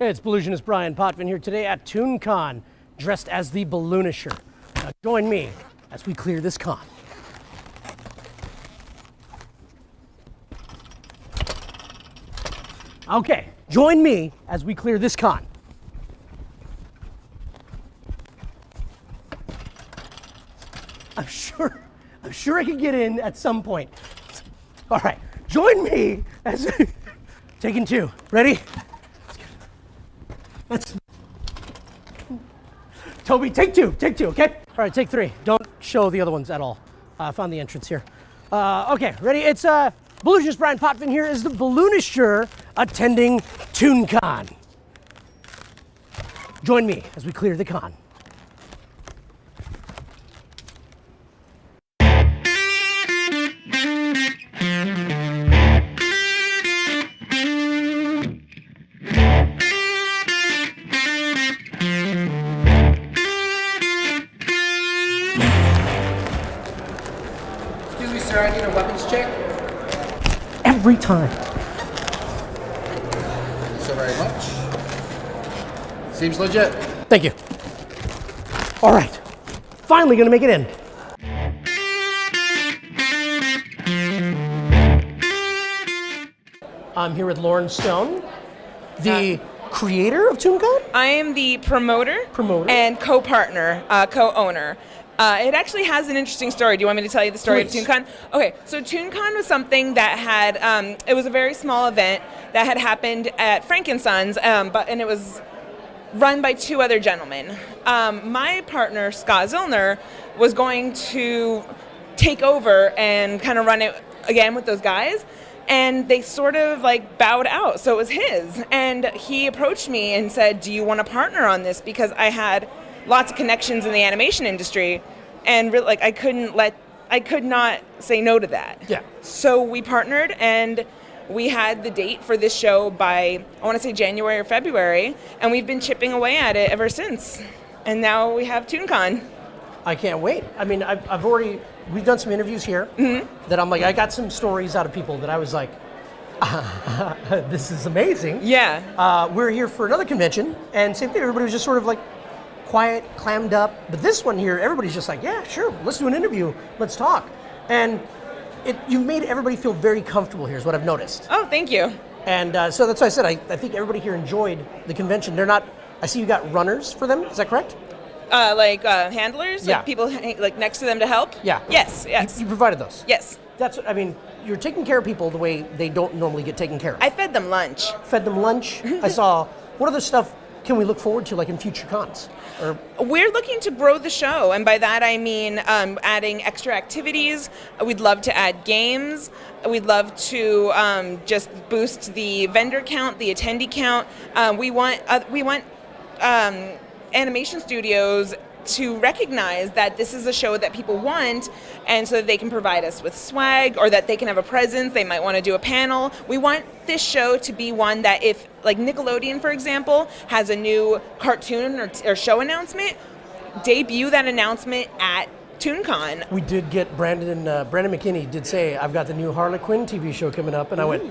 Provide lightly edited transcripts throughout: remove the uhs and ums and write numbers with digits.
Hey, it's Balloonisher Brian Potvin here today at Tooncon, dressed as the Balloonisher. Now join me as we clear this con. Okay, join me as we clear this con. I'm sure I can get in at some point. All right, join me as taking two. Ready? Toby, take two, okay? All right, take three. Don't show the other ones at all. I found the entrance here. Okay, ready? It's Balloonisher Brian Potvin here is the Balloonisher attending Tooncon. Join me as we clear the con. Excuse me, sir, I need a weapons check. Every time. Thank you so very much. Seems legit. Thank you. All right, finally gonna make it in. I'm here with Lauren Stone, the creator of Tooncon? I am the promoter, Promoter. and co-partner, co-owner. It actually has an interesting story. Do you want me to tell you the story Please. of Tooncon? Okay, so Tooncon was something that had, it was a very small event that had happened at Frank & Sons, and it was run by two other gentlemen. My partner, Scott Zillner, was going to take over and kind of run it again with those guys. And they sort of like bowed out, so it was his. And he approached me and said, do you want to partner on this? Because I had lots of connections in the animation industry, and really, I could not say no to that. Yeah. So we partnered, and we had the date for this show by, I want to say January or February, and we've been chipping away at it ever since. And now we have Tooncon. I can't wait. I mean, we've done some interviews here that I'm like, I got some stories out of people that I was like, this is amazing. Yeah. We're here for another convention, and same thing, everybody was just sort of like quiet, clammed up. But this one here, everybody's just like, yeah, sure, let's do an interview, let's talk. And you've made everybody feel very comfortable here is what I've noticed. Oh, thank you. And so that's why I said, I think everybody here enjoyed the convention. I see you got runners for them, is that correct? Handlers? Yeah. Like people like next to them to help? Yeah. Yes. You provided those? Yes. That's what, I mean, you're taking care of people the way they don't normally get taken care of. I fed them lunch. Fed them lunch. I saw, what other stuff can we look forward to like in future cons? We're looking to grow the show, and by that I mean adding extra activities. We'd love to add games. We'd love to just boost the vendor count, the attendee count. We want animation studios to recognize that this is a show that people want, and so that they can provide us with swag, or that they can have a presence. They might want to do a panel. We want this show to be one that if, like Nickelodeon, for example, has a new cartoon or show announcement, debut that announcement at Tooncon. We did get Brandon McKinney did say, I've got the new Harley Quinn TV show coming up, and I went,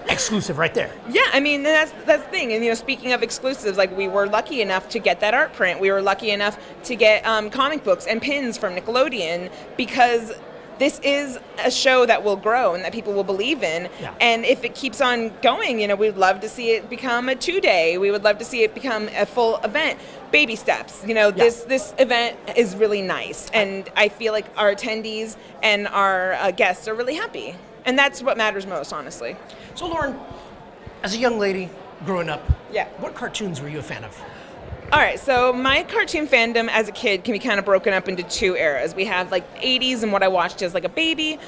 exclusive right there. Yeah, I mean, that's the thing. And speaking of exclusives, like we were lucky enough to get that art print. We were lucky enough to get comic books and pins from Nickelodeon, because this is a show that will grow and that people will believe in. Yeah. And if it keeps on going, we'd love to see it become a 2-day. We would love to see it become a full event. Baby steps. This event is really nice, and I feel like our attendees and our guests are really happy. And that's what matters most, honestly. So Lauren, as a young lady growing up, Yeah. what cartoons were you a fan of? All right, so my cartoon fandom as a kid can be kind of broken up into two eras. We have like 80s and what I watched as like a baby,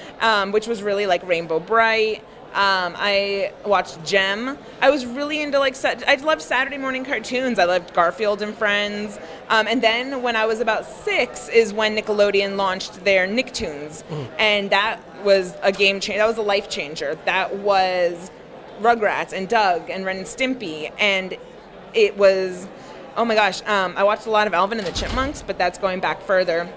which was really like Rainbow Bright. I watched Gem. I was really into I loved Saturday morning cartoons. I loved Garfield and Friends. And then when I was about 6 is when Nickelodeon launched their Nicktoons. And that was a game changer. That was a life changer. That was Rugrats and Doug and Ren and Stimpy. And it was, oh my gosh, I watched a lot of Alvin and the Chipmunks, but that's going back further.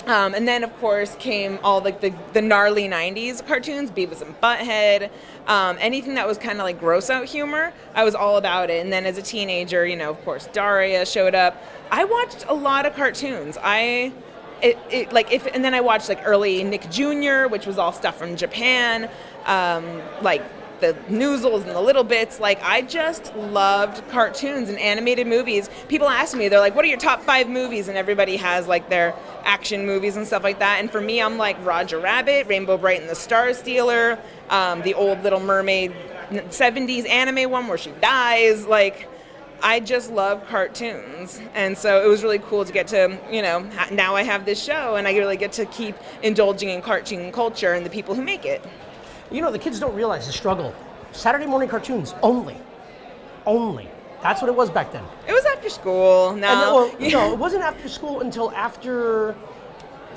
And then, of course, came all like the gnarly 90s cartoons, Beavis and Butthead, anything that was kind of like gross out humor, I was all about it. And then as a teenager, of course, Daria showed up. I watched a lot of cartoons. And then I watched like early Nick Jr., which was all stuff from Japan, like the Noozles and the Little Bits. Like, I just loved cartoons and animated movies. People ask me, they're like, what are your top 5 movies? And everybody has like their action movies and stuff like that. And for me, I'm like Roger Rabbit, Rainbow Bright and the Star Stealer, the old Little Mermaid 70s anime one where she dies. Like, I just love cartoons. And so it was really cool to get to, now I have this show and I really get to keep indulging in cartoon culture and the people who make it. The kids don't realize the struggle. Saturday morning cartoons only. That's what it was back then. It was after school. No, it wasn't after school until after,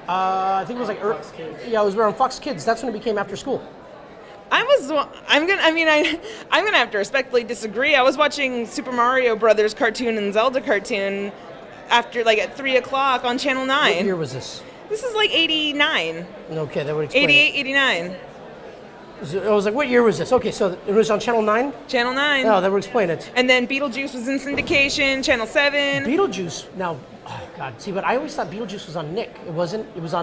I think it was like, it was around Fox Kids. That's when it became after school. I'm gonna have to respectfully disagree. I was watching Super Mario Brothers cartoon and Zelda cartoon after at 3:00 on Channel 9. What year was this? This is like 89. Okay, that would explain 88, 89. I was like, what year was this? Okay, so it was on Channel 9? Channel 9. Oh, that would explain it. And then Beetlejuice was in syndication, Channel 7. Beetlejuice, now, oh God, see, but I always thought Beetlejuice was on Nick. It wasn't, it was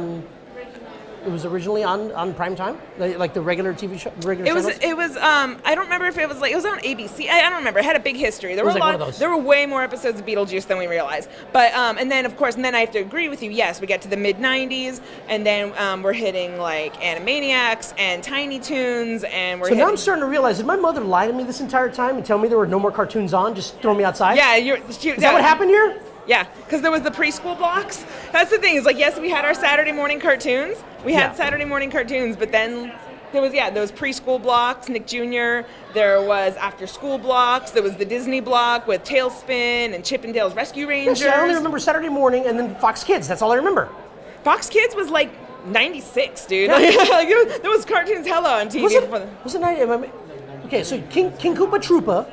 originally on prime time, like the regular TV show, channels? It was. I don't remember if it was it was on ABC. I don't remember. It had a big history. There were one of those. There were way more episodes of Beetlejuice than we realized. But and then of course, I have to agree with you. Yes, we get to the mid '90s, and then we're hitting like Animaniacs and Tiny Toons, and we're. So now I'm starting to realize, did my mother lie to me this entire time and tell me there were no more cartoons on? Just throw me outside? Yeah, Is that what happened here? Yeah, because there was the preschool blocks. That's the thing, is yes, we had our Saturday morning cartoons. We had Saturday morning cartoons, but then there was, those preschool blocks, Nick Jr., there was after school blocks, there was the Disney block with Tailspin and Chip and Dale's Rescue Rangers. I only remember Saturday morning and then Fox Kids, that's all I remember. Fox Kids was like 96, dude. Yeah. There was cartoons hella on TV. Was it 90? Okay, so King Koopa Troopa.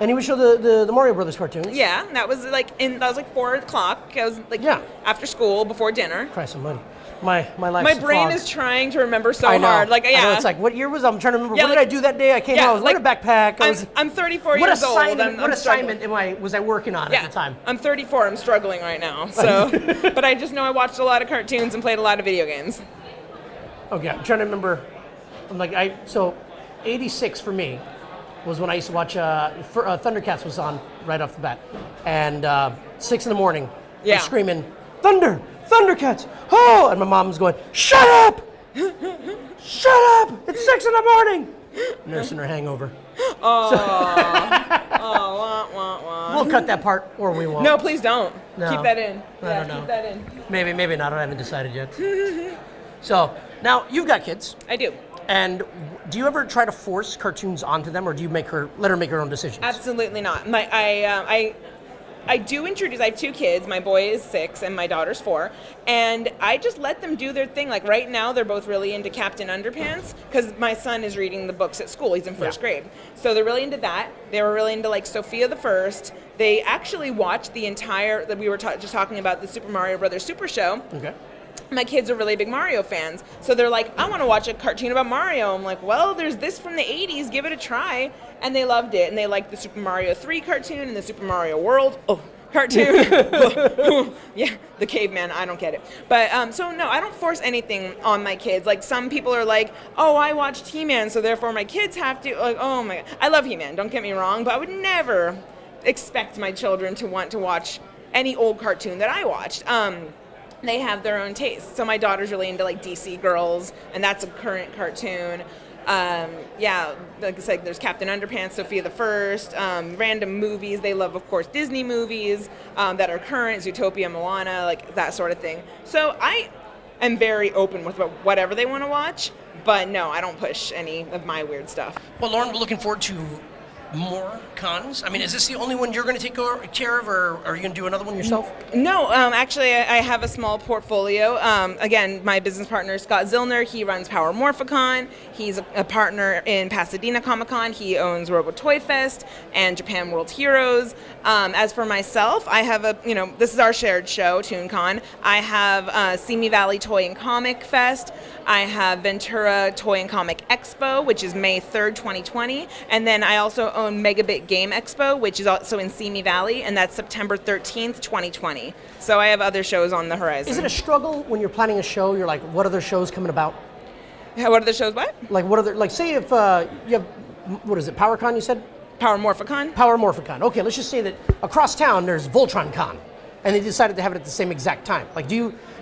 And he would show the Mario Brothers cartoons. Yeah, that was like 4:00. I was after school, before dinner. Christ almighty. My life. My brain is trying to remember so hard. I know, it's like, what year was I'm trying to remember. What did I do that day? I came out. I was wearing a backpack. I'm 34 years old. What assignment was I working on at the time? I'm 34. I'm struggling right now. So, but I just know I watched a lot of cartoons and played a lot of video games. Okay, I'm trying to remember. So 86 for me was when I used to watch, Thundercats was on right off the bat. And 6 in the morning, I'm screaming, Thunder! Thundercats! Oh! And my mom's going, shut up! Shut up! It's 6 in the morning! Nursing her hangover. Oh, wah, wah, wah. We'll cut that part, or we won't. No, please don't. No. Keep that in. I don't know. Keep that in. Maybe not. I haven't decided yet. So, now, you've got kids. I do. And do you ever try to force cartoons onto them, or do you let her make her own decisions? Absolutely not. I do introduce. I have 2 kids. My boy is 6 and my daughter's 4, and I just let them do their thing. Like right now, they're both really into Captain Underpants because my son is reading the books at school. He's in first grade, so they're really into that. They were really into like Sophia the First. They actually watched the entire. That we were just talking about the Super Mario Brothers Super Show. Okay. My kids are really big Mario fans, so they're like, I want to watch a cartoon about Mario. I'm like, well, there's this from the 80s, give it a try. And they loved it, and they liked the Super Mario 3 cartoon and the Super Mario World cartoon. Yeah, the caveman, I don't get it. But, so no, I don't force anything on my kids. Like, some people are like, oh, I watched He-Man, so therefore my kids have to, like, oh my God. I love He-Man, don't get me wrong, but I would never expect my children to want to watch any old cartoon that I watched. They have their own taste. So my daughter's really into like DC Girls, and that's a current cartoon. Like I said, there's Captain Underpants, Sophia the First, random movies. They love, of course, Disney movies that are current, Zootopia, Moana, like that sort of thing. So I am very open with whatever they want to watch, but no, I don't push any of my weird stuff. Well, Lauren, we're looking forward to more cons? I mean, is this the only one you're going to take care of, or are you going to do another one yourself? No, actually, I have a small portfolio. Again, my business partner, Scott Zillner, he runs Power Morphicon. He's a partner in Pasadena Comic Con. He owns Robo Toy Fest and Japan World Heroes. As for myself, I have this is our shared show, Tooncon. I have Simi Valley Toy and Comic Fest. I have Ventura Toy and Comic Expo, which is May 3rd, 2020. And then I also own Megabit Game Expo, which is also in Simi Valley, and that's September 13th, 2020. So I have other shows on the horizon. Is it a struggle when you're planning a show? You're like, what other shows coming about? Yeah, what other shows, what? Like, what other, like, say if you have, what is it, PowerCon, you said? Power Morphicon? Power Morphicon. Okay, let's just say that across town there's VoltronCon, and they decided to have it at the same exact time. Like,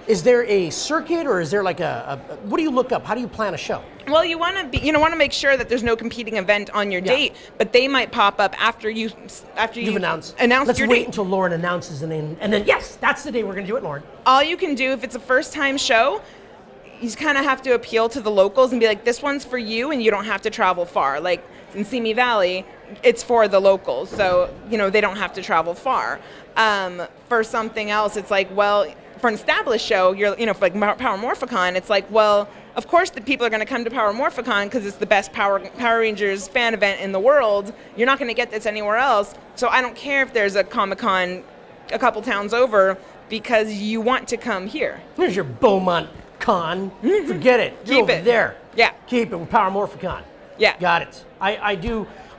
is there a circuit, or is there like what do you look up? How do you plan a show? Well, you want to make sure that there's no competing event on your date, but they might pop up after you've announced Let's your wait date. until Lauren announces, and then yes, that's the day we're going to do it, Lauren. All you can do if it's a first-time show, you kind of have to appeal to the locals and be like, this one's for you, and you don't have to travel far. Like in Simi Valley, it's for the locals, so they don't have to travel far. For something else, it's like, well, for an established show, for like Power Morphicon, it's like, well, of course the people are going to come to Power Morphicon because it's the best Power Rangers fan event in the world. You're not going to get this anywhere else. So I don't care if there's a Comic-Con a couple towns over because you want to come here. Here's your Beaumont Con. Forget it. You're Keep over it. there. Yeah. Keep it with Power Morphicon. Yeah. Got it.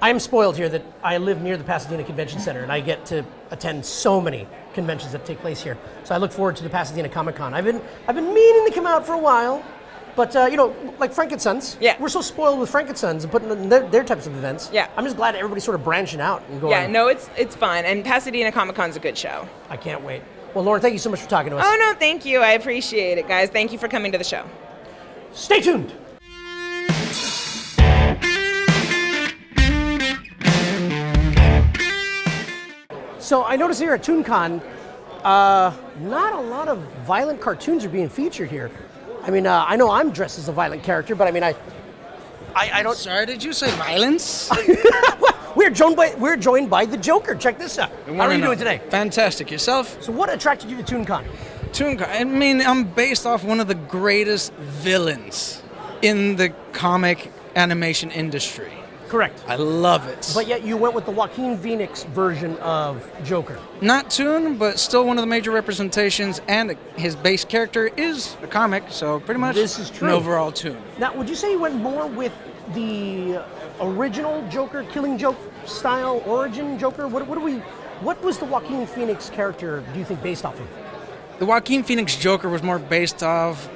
I am spoiled here that I live near the Pasadena Convention Center, and I get to attend so many conventions that take place here. So I look forward to the Pasadena Comic Con. I've been meaning to come out for a while, but like Frankensons. Yeah. We're so spoiled with Frankensons and putting in their types of events. Yeah. I'm just glad everybody's sort of branching out and going. Yeah, no, it's fun, and Pasadena Comic Con's a good show. I can't wait. Well, Lauren, thank you so much for talking to us. Oh no, thank you. I appreciate it, guys. Thank you for coming to the show. Stay tuned. So I noticed here at Tooncon, not a lot of violent cartoons are being featured here. I mean, I know I'm dressed as a violent character, but I mean, I don't. Sorry, did you say violence? We're joined by the Joker. Check this out. How are you doing today? Fantastic. Yourself? So what attracted you to Tooncon? Tooncon. I mean, I'm based off one of the greatest villains in the comic animation industry. Correct. I love it. But yet you went with the Joaquin Phoenix version of Joker. Not Toon, but still one of the major representations, and his base character is a comic, so pretty much This is true. an overall Toon. Now, would you say you went more with the original Joker, Killing Joke style origin Joker? What was the Joaquin Phoenix character, do you think, based off of? The Joaquin Phoenix Joker was more based off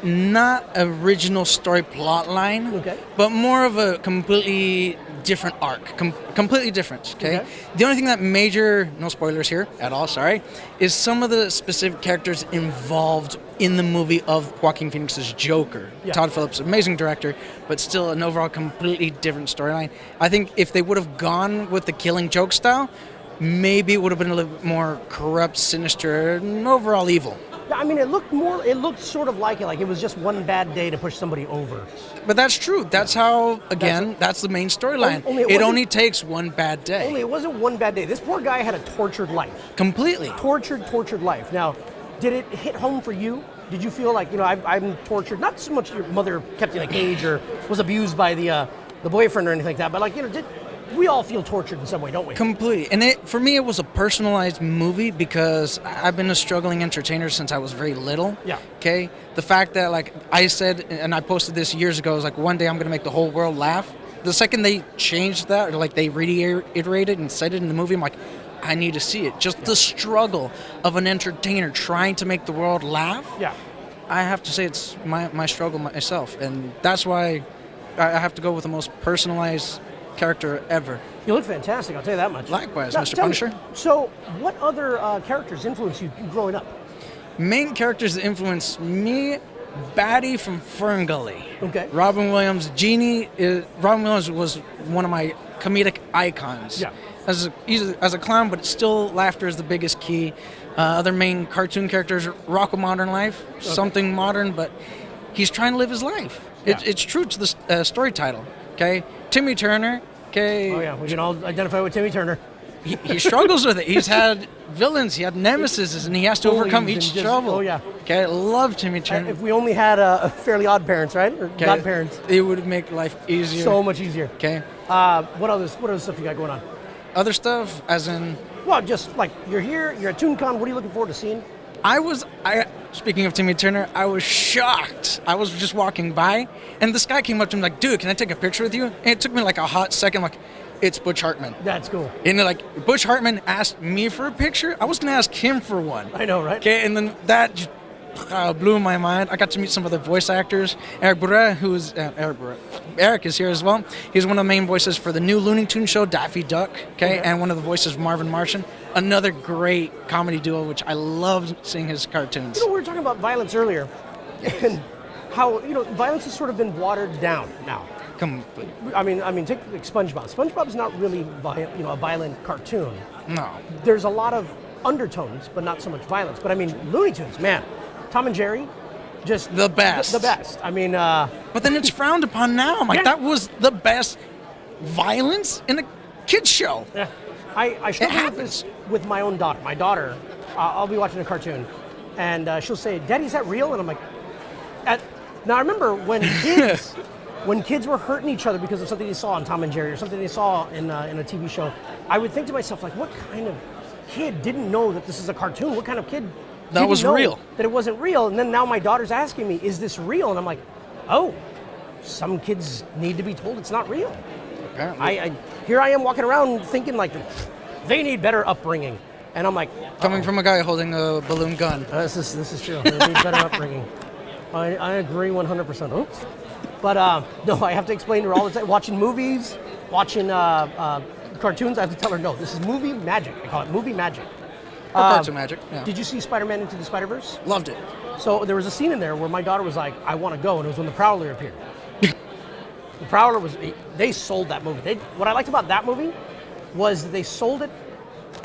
not original story plot line, Okay. but more of a completely different arc, completely different, okay? Okay. The only thing that no spoilers here at all, sorry, is some of the specific characters involved in the movie of Joaquin Phoenix's Joker. Yeah. Todd Phillips, amazing director, but still an overall completely different storyline. I think if they would have gone with the Killing Joke style, maybe it would have been a little bit more corrupt, sinister, and overall evil. I mean, it looked sort of like it was just one bad day to push somebody over. But that's true. That's how, again, that's the main storyline. It only takes one bad day. Only it wasn't one bad day. This poor guy had a tortured life. Completely. Tortured life. Now, did it hit home for you? Did you feel like, I'm tortured? Not so much your mother kept you in a cage or was abused by the boyfriend or anything like that, but we all feel tortured in some way, don't we? Completely. And for me, it was a personalized movie because I've been a struggling entertainer since I was very little. Yeah. Okay? The fact that, like, I said, and I posted this years ago, I was like, one day I'm going to make the whole world laugh. The second they changed that, or like they reiterated and said it in the movie, I'm like, I need to see it. Just the struggle of an entertainer trying to make the world laugh. Yeah. I have to say it's my struggle myself. And that's why I have to go with the most personalized character ever. You look fantastic, I'll tell you that much. Likewise, Now, Mr. tell me, Punisher. So, what other characters influenced you growing up? Main characters that influenced me, Batty from Fern Gully. Okay. Robin Williams. Robin Williams was one of my comedic icons. Yeah. As a clown, but still laughter is the biggest key. Other main cartoon characters, Rocco Modern Life, something modern, but he's trying to live his life. Yeah. It's true to the story title. Okay, Timmy Turner. Okay. Oh yeah, we can all identify with Timmy Turner. He struggles with it. He's had villains, he had nemesis, and he has to overcome Bullies each and just- trouble. oh, yeah. Okay, I love Timmy Turner. If we only had a Fairly Odd Parents, right? Or Okay, Godparents. it would make life easier. So much easier. Okay. What other stuff you got going on? Other stuff, as in, Well, just like you're here, you're at Tooncon. What are you looking forward to seeing? speaking of Timmy Turner, I was shocked. I was just walking by, and this guy came up to me like, dude, can I take a picture with you? And it took me like a hot second, like, it's Butch Hartman. That's cool. And like, Butch Hartman asked me for a picture. I was going to ask him for one. I know, right? Okay, and then that just blew my mind. I got to meet some of the voice actors. Eric is here as well. He's one of the main voices for the new Looney Tunes show, Daffy Duck, okay? And one of the voices of Marvin Martian. Another great comedy duo, which I loved seeing his cartoons. You know, we were talking about violence earlier, and how violence has sort of been watered down now. Completely. I mean, take like SpongeBob. SpongeBob's not really a violent cartoon. No. There's a lot of undertones, but not so much violence. But I mean, Looney Tunes, man, Tom and Jerry, just The best. The best. I mean, But then it's frowned upon now. I'm like, Yeah. that was the best violence in a kid's show. yeah. I struggle with happens. this with my own daughter. My daughter, I'll be watching a cartoon, and she'll say, "Daddy, is that real?" And I'm like, now I remember when kids. When kids were hurting each other because of something they saw on Tom and Jerry or something they saw in a TV show, I would think to myself, like, what kind of kid didn't know that this is a cartoon? What kind of kid didn't was know real. that it wasn't real? And then now my daughter's asking me, is this real? And I'm like, oh, some kids need to be told it's not real. Apparently. Here I am walking around thinking, like, they need better upbringing. And I'm like, Coming from a guy holding a balloon gun. this is true. They need better upbringing. I agree 100%. Oops. But no, I have to explain to her all the time. Watching movies, watching cartoons, I have to tell her, no, this is movie magic. I call it movie magic. Cartoon magic. Yeah. Did you see Spider-Man Into the Spider-Verse? Loved it. So there was a scene in there where my daughter was like, I want to go, and it was when the Prowler appeared. The Prowler they sold that movie. What I liked about that movie was that they sold it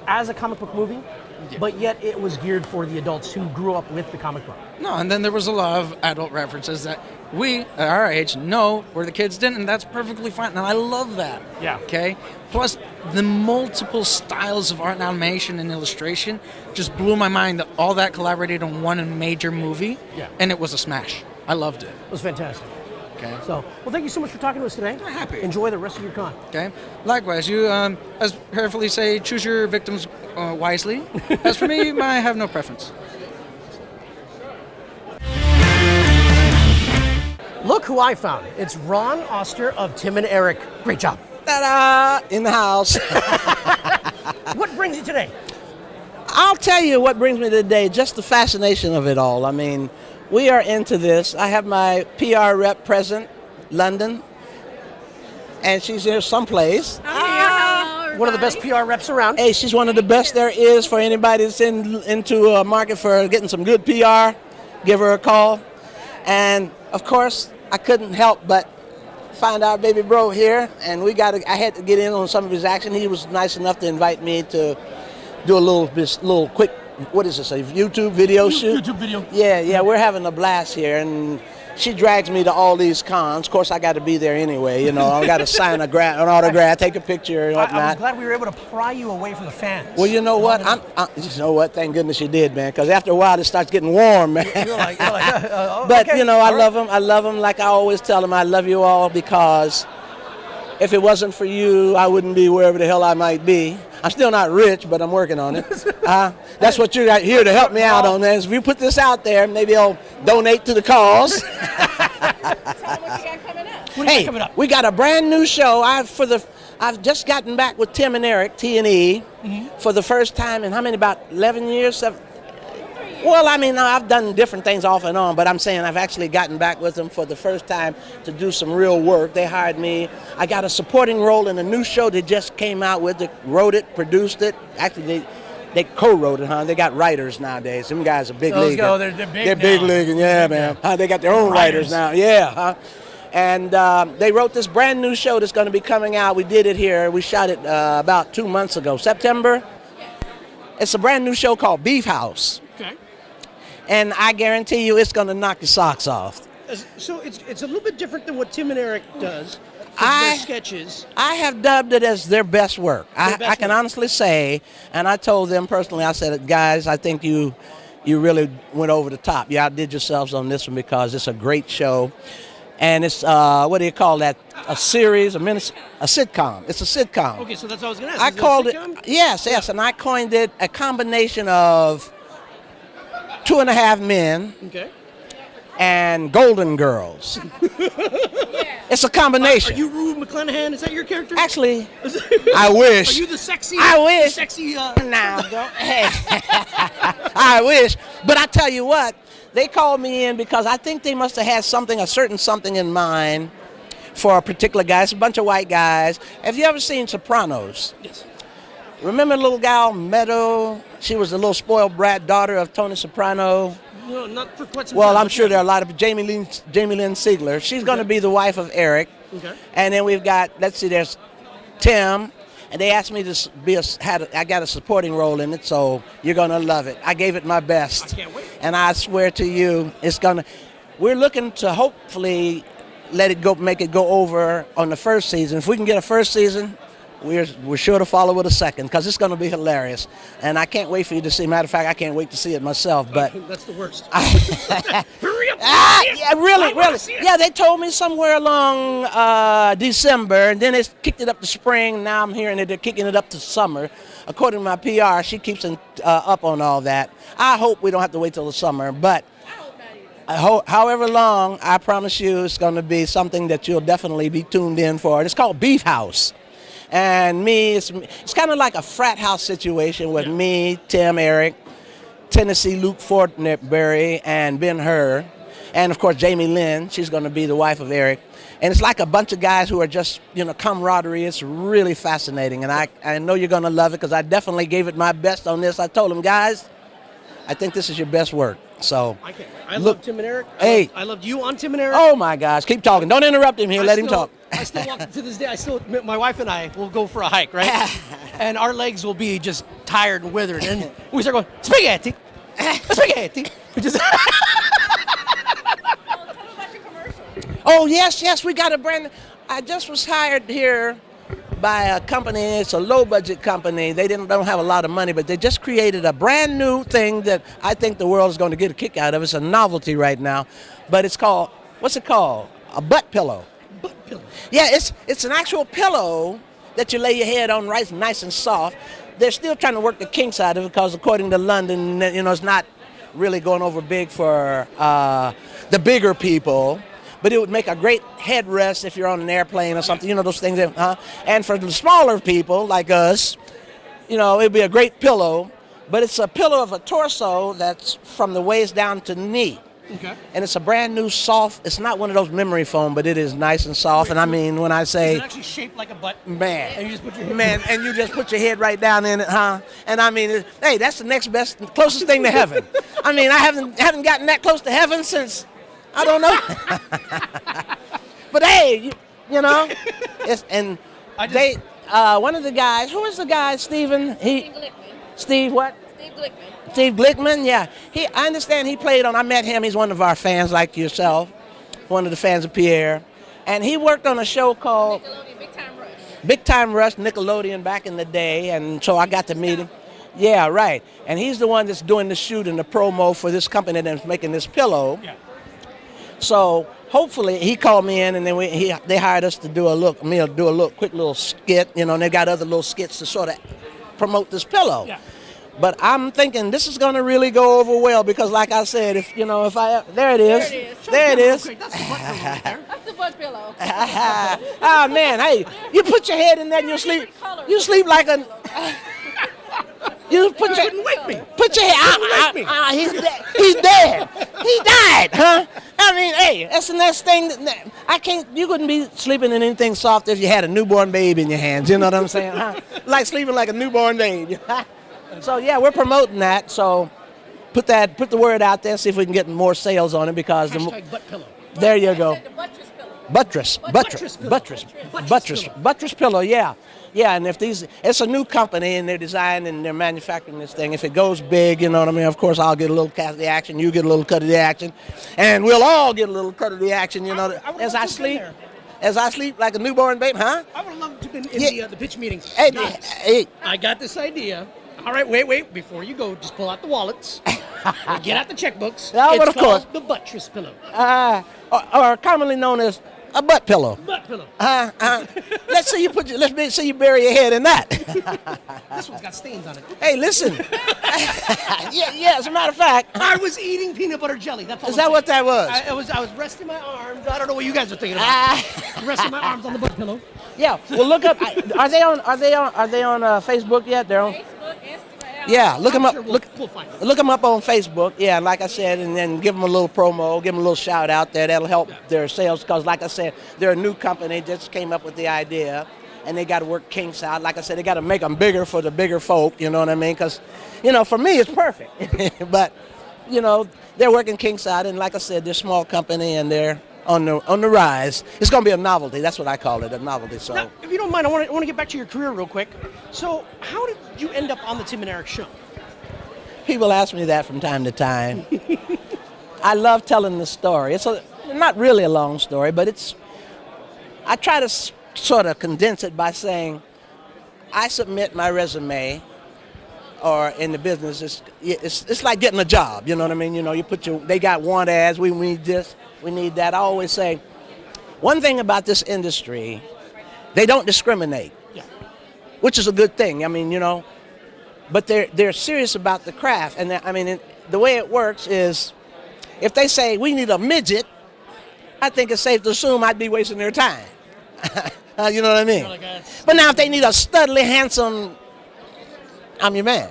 as a comic book movie, but yet it was geared for the adults who grew up with the comic book. No, and then there was a lot of adult references that we, at our age, know where the kids didn't, and that's perfectly fine. And I love that. Yeah. Okay? Plus, the multiple styles of art and animation and illustration just blew my mind that all that collaborated on one major movie, Yeah. and it was a smash. I loved it. It was fantastic. Okay? So, well, thank you so much for talking to us today. I'm happy. Enjoy the rest of your con. Okay? Likewise, you, as carefully say, choose your victims wisely. As for me, I have no preference. Look who I found. It's Ron Oster of Tim and Eric. Great job. Ta-da! In the house. What brings you today? I'll tell you what brings me today, just the fascination of it all. I mean, we are into this. I have my PR rep present, London, and she's here someplace. One of the best PR reps around. Hey, she's one of the best there is for anybody that's into a market for getting some good PR. Give her a call. And, of course, I couldn't help but find our baby bro here, and I had to get in on some of his action. He was nice enough to invite me to do a little quick, what is this, a YouTube video shoot? YouTube video. Yeah, we're having a blast here, and she drags me to all these cons. Of course, I got to be there anyway. I got to sign an autograph, take a picture, and I was whatnot. glad we were able to pry you away from the fans. Well, you know what? You know what? Thank goodness you did, man. Because after a while, it starts getting warm, man. You're like But okay. I love them. I love them. Like I always tell them, I love you all because if it wasn't for you, I wouldn't be wherever the hell I might be. I'm still not rich, but I'm working on it. That's what you're here to help me out on. This. If you put this out there, maybe I'll donate to the cause. What do you got coming up? We got a brand new show. I've just gotten back with Tim and Eric, T&E, for the first time in about 11 years? Well, I mean, I've done different things off and on, but I'm saying I've actually gotten back with them for the first time to do some real work. They hired me. I got a supporting role in a new show they just came out with. They wrote it, produced it. Actually, they co-wrote it, huh? They got writers nowadays. Them guys are big league. They're big They're big now. league, yeah, man. They got their own writers now, yeah, huh? And they wrote this brand new show that's going to be coming out. We did it here. We shot it about 2 months ago, September. It's a brand new show called Beef House. Okay. And I guarantee you it's going to knock your socks off. So it's a little bit different than what Tim and Eric does. their sketches. I have dubbed it as their best work. I can work. honestly say, and I told them personally, I said, guys, I think you really went over the top. You outdid yourselves on this one because it's a great show. And it's, what do you call that? A series, a sitcom. It's a sitcom. Okay, so that's what I was going to ask. I Is called a it, sitcom? yes, and I coined it a combination of 2.5 Men Okay. and Golden Girls. It's a combination. Are you Rue McClanahan? Is that your character? Actually, I wish. Are you the sexy? I wish. The sexy. Now, hey. I wish. But I tell you what, they called me in because I think they must have had a certain something in mind for a particular guy. It's a bunch of white guys. Have you ever seen Sopranos? Yes. Remember the little gal, Meadow? She was the little spoiled brat daughter of Tony Soprano. No, not for quite some Well, time. I'm sure there are a lot of Jamie Lynn Sigler. She's going to be the wife of Eric. Okay. And then we've got, let's see, there's Tim. And they asked me to be I got a supporting role in it, so you're going to love it. I gave it my best. I can't wait. And I swear to you, we're looking to hopefully make it go over on the first season. If we can get a first season, we're sure to follow with a second because it's going to be hilarious. And I can't wait for you to see. Matter of fact, I can't wait to see it myself. But That's the worst. Hurry up! Yeah, really. Yeah, they told me somewhere along December, and then they kicked it up to spring. Now I'm hearing that they're kicking it up to summer. According to my PR, she keeps up on all that. I hope we don't have to wait till the summer, but however long, I promise you it's going to be something that you'll definitely be tuned in for. It's called Beef House. And it's kind of like a frat house situation with me, Tim, Eric, Tennessee, Luke Fortenberry, and Ben Hur. And, of course, Jamie Lynn. She's going to be the wife of Eric. And it's like a bunch of guys who are just, camaraderie. It's really fascinating. And I know you're going to love it because I definitely gave it my best on this. I told them, guys, I think this is your best work. So I love Tim and Eric. I loved you on Tim and Eric. Oh, my gosh. Keep talking. Don't interrupt him here. Let him talk. I still walk to this day. My wife and I will go for a hike, right? And our legs will be just tired and withered. And we start going, spaghetti. Spaghetti. Oh, yes, we got a brand. I just was hired here by a company. It's a low-budget company. They don't have a lot of money, but they just created a brand new thing that I think the world is going to get a kick out of. It's a novelty right now, but it's called, what's it called? A butt pillow. Butt pillow. Yeah, it's an actual pillow that you lay your head on, right, nice and soft. They're still trying to work the kinks out of it because according to London, it's not really going over big for the bigger people. But it would make a great headrest if you're on an airplane or something, those things. And for the smaller people like us, it'd be a great pillow. But it's a pillow of a torso that's from the waist down to the knee. Okay. And it's a brand new soft. It's not one of those memory foam, but it is nice and soft. And I mean, when I say, is it actually shaped like a butt? Man, and you just put your head right down in it, huh? And I mean, hey, that's the next best, closest thing to heaven. I mean, I haven't gotten that close to heaven since. I don't know. But hey, one of the guys, who is the guy, Steven? Steve what? Steve Glickman, yeah. I understand he played on, I met him, he's one of our fans like yourself, one of the fans of Pierre. And he worked on a show called Big Time Rush, Nickelodeon back in the day, and so I got to meet him. Yeah, right. And he's the one that's doing the shoot and the promo for this company that's making this pillow. Yeah. So hopefully he called me in, and then they hired us to do a quick little skit, and they got other little skits to sort of promote this pillow. Yeah. But I'm thinking this is going to really go over well because, like I said, there it is. There it is. Okay, that's the butt pillow right there. That's the butt pillow. Oh man, hey, you put your head in there and you sleep. You sleep like a. You couldn't wake me. Put your head. He's dead. He's dead. He died, huh? I mean, hey, that's the next thing. You couldn't be sleeping in anything soft if you had a newborn baby in your hands. You know what I'm saying? Huh? Like sleeping like a newborn baby. So yeah, we're promoting that. So put the word out there. See if we can get more sales on it because butt pillow. There you go. Buttress pillow. Yeah. And it's a new company and they're designing and they're manufacturing this thing. If it goes big, you know what I mean. Of course, I'll get a little cut of the action. You get a little cut of the action, and we'll all get a little cut of the action. As I sleep. as I sleep like a newborn baby, huh? I would have loved to have been in the pitch meeting. Hey, Guys, hey. I got this idea. All right, wait. Before you go, just pull out the wallets. And get out the checkbooks. No, but It's of course. called the buttress pillow. Or commonly known as a butt pillow. Butt pillow. Let's see you bury your head in that. This one's got stains on it. Hey, listen. yeah. As a matter of fact, I was eating peanut butter jelly. That's all. is that what that was? I was resting my arms. I don't know what you guys are thinking about. Resting my arms on the butt pillow. Yeah. Well, look up. Are they on Facebook yet? They're on. Facebook, Instagram. Yeah. Look them up. Sure, we'll find it. Look them up on Facebook. Yeah, like I said, and then give them a little promo, give them a little shout out there. That'll help their sales because, like I said, they're a new company. Just came up with the idea, and they got to work kinks out. Like I said, they got to make them bigger for the bigger folk. You know what I mean? Because, for me, it's perfect. But, they're working kinks out, and like I said, they're a small company, and they're on the rise. It's going to be a novelty. That's what I call it, a novelty. So, Now, if you don't mind, I want to get back to your career real quick. So, how did you end up on the Tim and Eric show? people ask me that from time to time. I love telling the story. It's not really a long story, but I try to sort of condense it by saying, I submit my resume, or in the business, it's like getting a job. You know what I mean? You put they got want ads. We need this. We need that. I always say, one thing about this industry, they don't discriminate, which is a good thing. I mean, but they're serious about the craft. And the way it works is, if they say we need a midget, I think it's safe to assume I'd be wasting their time. You know what I mean? But now if they need a studly, handsome, I'm your man.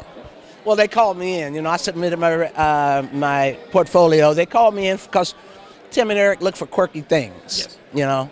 Well, they called me in. I submitted my portfolio. They called me in because Tim and Eric look for quirky things. Yes.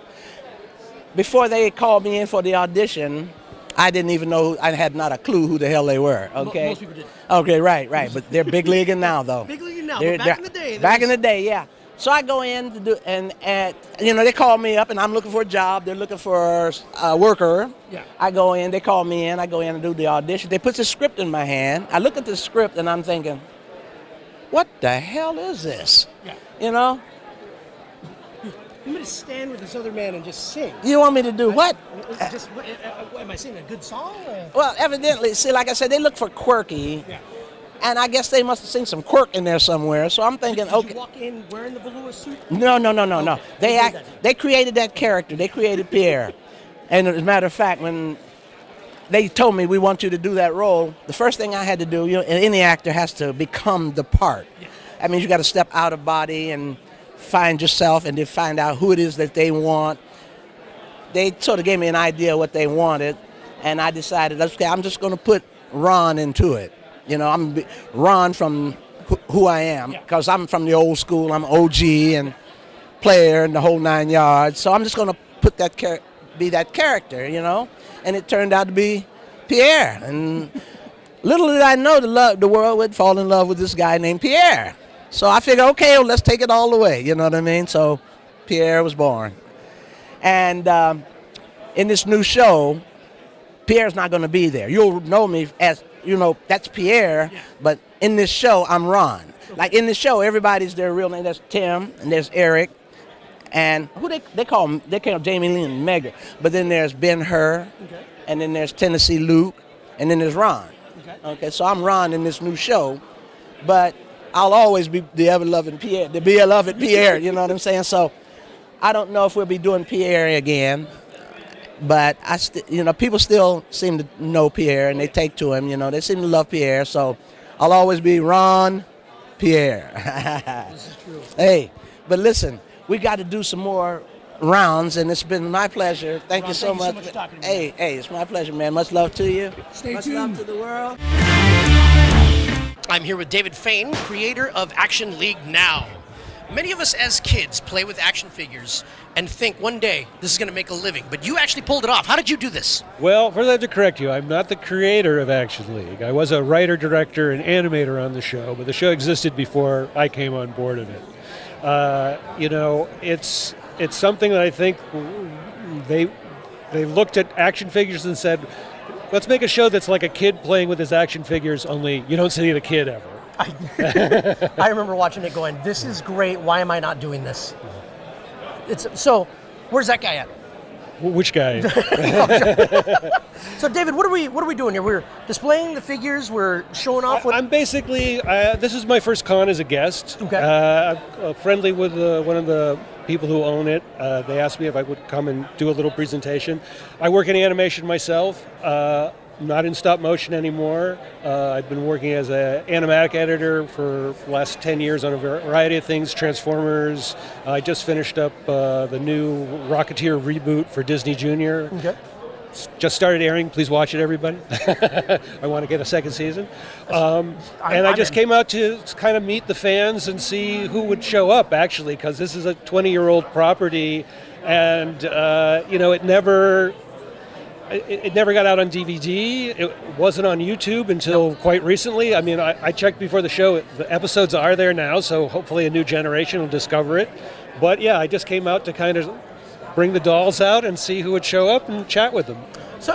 Before they called me in for the audition, I didn't even know. I had not a clue who the hell they were. Okay. Most people did. Okay, right. But they're big leaguing now, though. Big leaguing now. But back in the day. Back in the day, yeah. So I go in to do, and they call me up, and I'm looking for a job. They're looking for a worker. Yeah. I go in. They call me in. I go in and do the audition. They put the script in my hand. I look at the script, and I'm thinking, what the hell is this? Yeah. I'm going to stand with this other man and just sing. You want me to do what? Am I singing a good song? Well, evidently, see, like I said, they look for quirky. Yeah. And I guess they must have seen some quirk in there somewhere. So I'm thinking, Did okay. you walk in wearing the Balloonisher suit? No. Okay. They created that character. They created Pierre. And as a matter of fact, when they told me we want you to do that role, the first thing I had to do, any actor has to become the part. Yeah. That means you got to step out of body and find yourself and then find out who it is that they want. They sort of gave me an idea of what they wanted, and I decided, okay, I'm just going to put Ron into it. I'm Ron from who I am, because I'm from the old school. I'm OG and player and the whole 9 yards. So I'm just going to put be that character, And it turned out to be Pierre. And little did I know the world would fall in love with this guy named Pierre. So I figured, okay, well, let's take it all the way. You know what I mean? So Pierre was born. And in this new show, Pierre's not going to be there. You'll know me as, that's Pierre, but in this show, I'm Ron. Like in this show, everybody's their real name. There's Tim, and there's Eric, and who they call Jamie Lee and Megger. But then there's Ben-Hur, and then there's Tennessee Luke, and then there's Ron. Okay, so I'm Ron in this new show, but I'll always be the ever-loving Pierre, the beloved Pierre, you know what I'm saying? So I don't know if we'll be doing Pierre again. But people still seem to know Pierre, and they take to him. They seem to love Pierre. So I'll always be Ron Pierre. This is true. Hey, but listen, we got to do some more rounds, and it's been my pleasure. Thank you so much. Talking to me. Hey, it's my pleasure, man. Much love to you. Stay Much tuned. love to the world. I'm here with David Fain, creator of Action League Now. Many of us as kids play with action figures and think one day this is going to make a living, but you actually pulled it off. How did you do this? Well, first I have to correct you. I'm not the creator of Action League. I was a writer, director, and animator on the show, but the show existed before I came on board of it. It's something that I think they looked at action figures and said, let's make a show that's like a kid playing with his action figures, only you don't see the kid ever. I remember watching it going, this is great. Why am I not doing this? So, where's that guy at? Which guy? So, David, what are we doing here? We're displaying the figures. We're showing off. I'm basically, this is my first con as a guest. Okay. I'm friendly with one of the people who own it. They asked me if I would come and do a little presentation. I work in animation myself. Not in stop motion anymore. I've been working as an animatic editor for the last 10 years on a variety of things, Transformers. I just finished up the new Rocketeer reboot for Disney Junior. Okay. Just started airing. Please watch it, everybody. I want to get a second season. And I just came out to kind of meet the fans and see who would show up, actually, because this is a 20-year-old property, and it never got out on DVD. It wasn't on YouTube until quite recently. I mean, I checked before the show. The episodes are there now, so hopefully a new generation will discover it. But yeah, I just came out to kind of bring the dolls out and see who would show up and chat with them. So,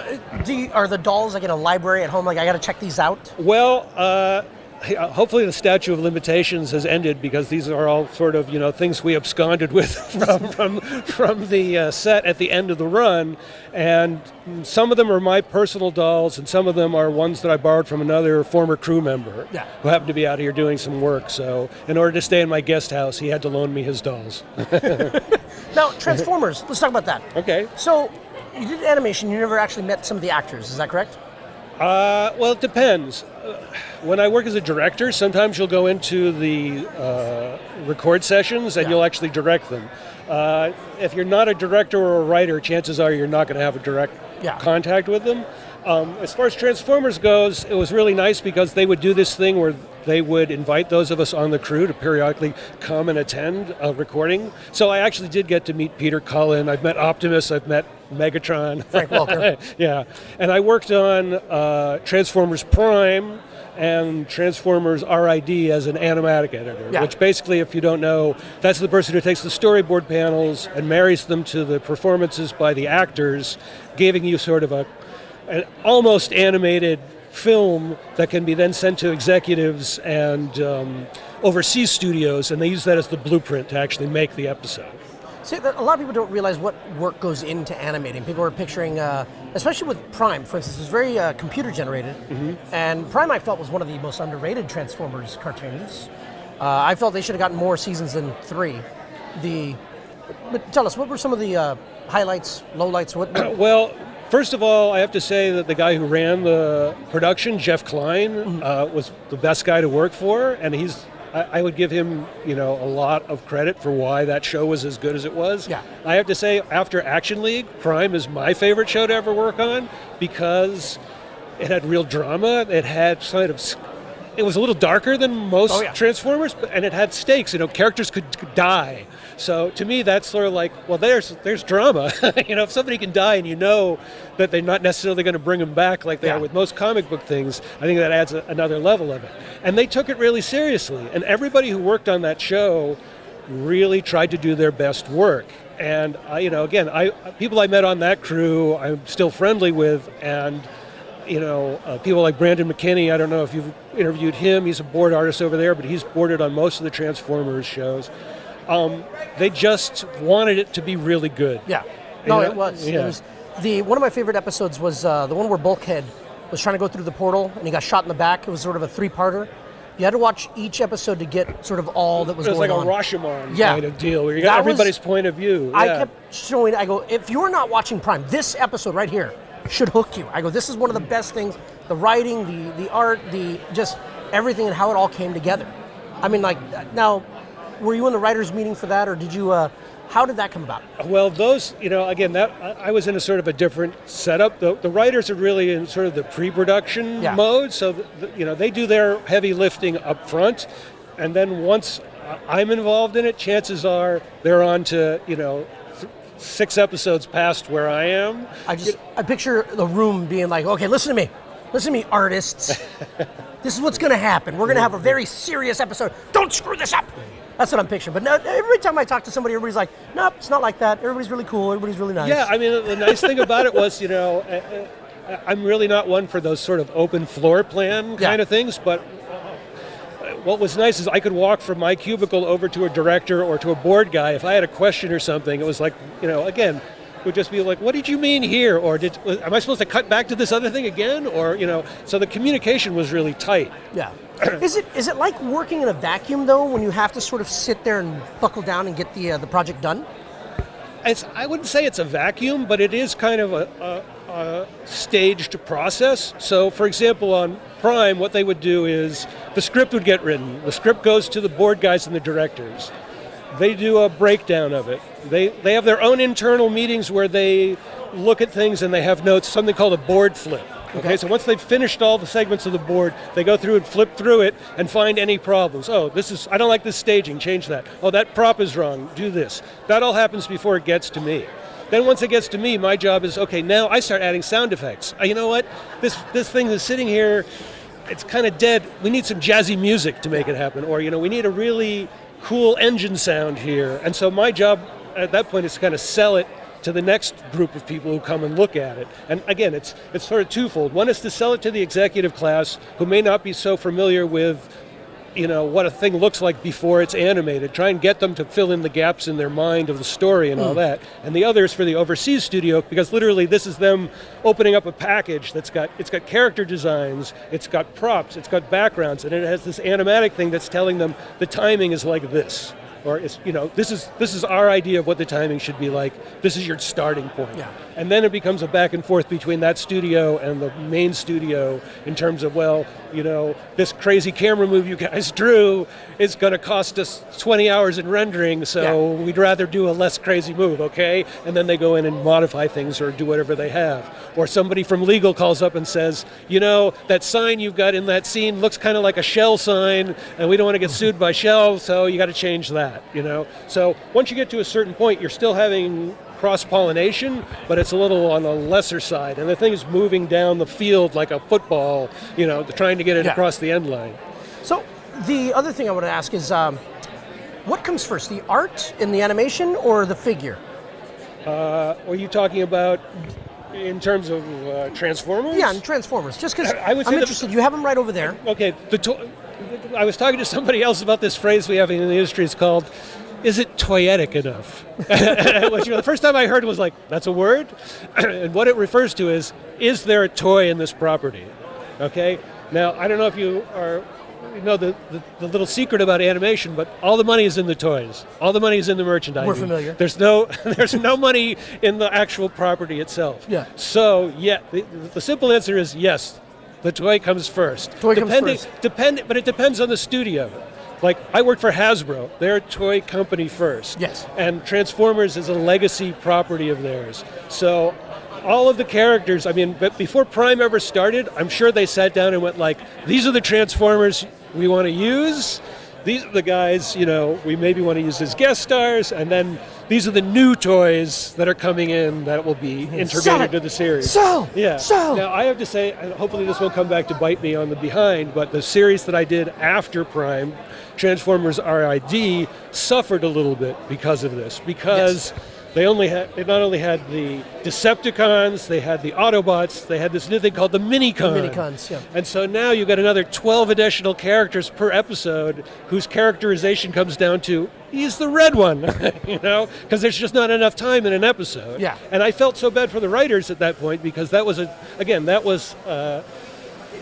are the dolls like in a library at home? Like, I got to check these out? Well, hopefully the statute of limitations has ended, because these are all sort of, things we absconded with from the set at the end of the run. And some of them are my personal dolls, and some of them are ones that I borrowed from another former crew member who happened to be out here doing some work. So in order to stay in my guest house, he had to loan me his dolls. Now, Transformers, let's talk about that. Okay. So, you did animation, you never actually met some of the actors, is that correct? Well, it depends. When I work as a director, sometimes you'll go into the record sessions and you'll actually direct them. If you're not a director or a writer, chances are you're not going to have a direct contact with them. As far as Transformers goes, it was really nice because they would do this thing where they would invite those of us on the crew to periodically come and attend a recording. So I actually did get to meet Peter Cullen. I've met Optimus. I've met Megatron. Frank Welker. Yeah. And I worked on Transformers Prime and Transformers RID as an animatic editor, which basically, if you don't know, that's the person who takes the storyboard panels and marries them to the performances by the actors, giving you sort of an almost animated film that can be then sent to executives and overseas studios, and they use that as the blueprint to actually make the episode. See, a lot of people don't realize what work goes into animating. People are picturing, especially with Prime, for instance, it was very computer generated, and Prime I felt was one of the most underrated Transformers cartoons. I felt they should have gotten more seasons than 3. But tell us, what were some of the highlights, lowlights? Well, first of all, I have to say that the guy who ran the production, Jeff Klein, was the best guy to work for, and I would give him, a lot of credit for why that show was as good as it was. Yeah. I have to say, after Action League, Prime is my favorite show to ever work on because it had real drama. It had it was a little darker than most Transformers, and it had stakes. Characters could die. So to me, that's sort of like, well, there's drama. If somebody can die and you know that they're not necessarily going to bring them back like they are with most comic book things, I think that adds another level of it. And they took it really seriously. And everybody who worked on that show really tried to do their best work. And, people I met on that crew, I'm still friendly with, and people like Brandon McKinney, I don't know if you've interviewed him, he's a board artist over there, but he's boarded on most of the Transformers shows. They just wanted it to be really good. Yeah. No, it was. Yeah. It was one of my favorite episodes was the one where Bulkhead was trying to go through the portal and he got shot in the back. It was sort of a 3-parter. You had to watch each episode to get sort of all that was going on. It was like a Rashomon kind of deal where you got everybody's point of view. I kept showing, I go, if you're not watching Prime, this episode right here should hook you. I go, this is one of the best things, the writing, the art, just everything and how it all came together. I mean, now, were you in the writers' meeting for that, or did you, how did that come about? Well, those, again, I was in a sort of a different setup. The writers are really in sort of the pre-production mode, so, they do their heavy lifting up front, and then once I'm involved in it, chances are they're on to, 6 episodes past where I am. I picture the room being like, okay, listen to me, artists. This is what's going to happen. We're going to have a very serious episode. Don't screw this up. That's what I'm picturing. But no, every time I talk to somebody, everybody's like, nope, it's not like that. Everybody's really cool. Everybody's really nice. Yeah, I mean, the nice thing about it was, I'm really not one for those sort of open floor plan kind of things, but what was nice is I could walk from my cubicle over to a director or to a board guy. If I had a question or something, it was like, again, would just be like, what did you mean here? Or am I supposed to cut back to this other thing again? Or, so the communication was really tight. Yeah. Is it like working in a vacuum, though, when you have to sort of sit there and buckle down and get the project done? I wouldn't say it's a vacuum, but it is kind of a staged process. So, for example, on Prime, what they would do is the script would get written. The script goes to the board guys and the directors. They do a breakdown of it. They have their own internal meetings where they look at things and they have notes, something called a board flip. Okay, so once they've finished all the segments of the board, they go through and flip through it and find any problems. Oh, I don't like this staging, change that. Oh, that prop is wrong, do this. That all happens before it gets to me. Then once it gets to me, my job is, okay, now I start adding sound effects. You know what? This thing is sitting here, it's kind of dead. We need some jazzy music to make it happen. Or, we need a really cool engine sound here. And so my job at that point is to kind of sell it to the next group of people who come and look at it. And again, it's sort of twofold. One is to sell it to the executive class who may not be so familiar with what a thing looks like before it's animated. Try and get them to fill in the gaps in their mind of the story and all that. And the other is for the overseas studio, because literally this is them opening up a package it's got character designs, it's got props, it's got backgrounds, and it has this animatic thing that's telling them the timing is like this. Or it's, this is our idea of what the timing should be like. This is your starting point. Yeah. And then it becomes a back and forth between that studio and the main studio in terms of, this crazy camera move you guys drew is going to cost us 20 hours in rendering, so we'd rather do a less crazy move, okay? And then they go in and modify things or do whatever they have. Or somebody from legal calls up and says, that sign you've got in that scene looks kind of like a Shell sign, and we don't want to get sued by Shell, so you got to change that, So once you get to a certain point, you're still having cross-pollination, but it's a little on the lesser side. And the thing is moving down the field like a football, trying to get it across the end line. So the other thing I want to ask is, what comes first, the art in the animation or the figure? Are you talking about in terms of Transformers? Yeah, and Transformers. Just because I'm interested. You have them right over there. Okay, I was talking to somebody else about this phrase we have in the industry. It's called, is it toyetic enough? Which, the first time I heard it was like, that's a word? And what it refers to is there a toy in this property? Okay? Now, I don't know if you know the little secret about animation, but all the money is in the toys. All the money is in the merchandising. We're familiar. There's no money in the actual property itself. Yeah. So, the simple answer is yes, the toy comes first. Comes first. But it depends on the studio. Like, I worked for Hasbro. They're a toy company first. Yes. And Transformers is a legacy property of theirs. So all of the characters, but before Prime ever started, I'm sure they sat down and went like, these are the Transformers we want to use. These are the guys, we maybe want to use as guest stars. And then these are the new toys that are coming in that will be integrated to the series. Yeah. Now, I have to say, and hopefully this won't come back to bite me on the behind, but the series that I did after Prime, Transformers RID, suffered a little bit because of this. Because they not only had the Decepticons, they had the Autobots, they had this new thing called the Minicon. The Minicons, yeah. And so now you've got another 12 additional characters per episode whose characterization comes down to, he's the red one, because there's just not enough time in an episode. Yeah. And I felt so bad for the writers at that point, because that was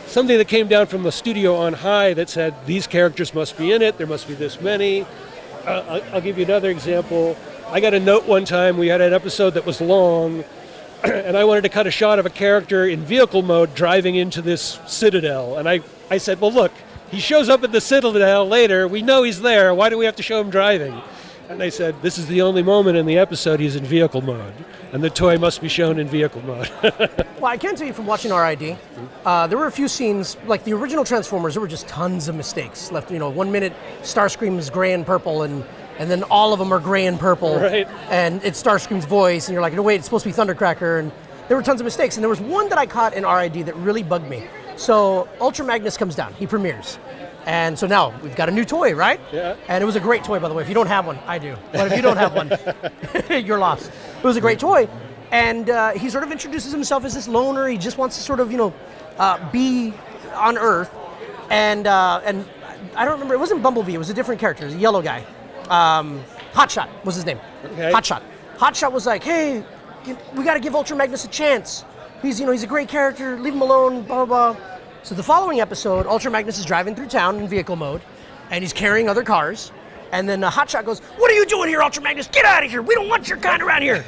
something that came down from the studio on high that said, these characters must be in it, there must be this many. I'll give you another example. I got a note one time, we had an episode that was long, and I wanted to cut a shot of a character in vehicle mode driving into this citadel. And I said, well, look, he shows up at the citadel later, we know he's there, why do we have to show him driving? And they said, this is the only moment in the episode he's in vehicle mode, and the toy must be shown in vehicle mode. Well, I can tell you from watching RID, there were a few scenes, like the original Transformers, there were just tons of mistakes left. 1 minute Starscream is gray and purple, and then all of them are gray and purple, right. And it's Starscream's voice, and you're like, no, wait, it's supposed to be Thundercracker, and there were tons of mistakes. And there was one that I caught in RID that really bugged me. So Ultra Magnus comes down, he premieres. And so now we've got a new toy, right? Yeah. And it was a great toy, by the way. If you don't have one, I do. But if you don't have one, you're lost. It was a great toy. And he sort of introduces himself as this loner. He just wants to sort of, be on Earth. And I don't remember, it wasn't Bumblebee, it was a different character, it was a yellow guy. Hotshot was his name. Okay. Hotshot was like, hey, we got to give Ultra Magnus a chance. He's a great character. Leave him alone. Blah blah blah. So the following episode, Ultra Magnus is driving through town in vehicle mode, and he's carrying other cars. And then Hotshot goes, "What are you doing here, Ultra Magnus? Get out of here! We don't want your kind around here."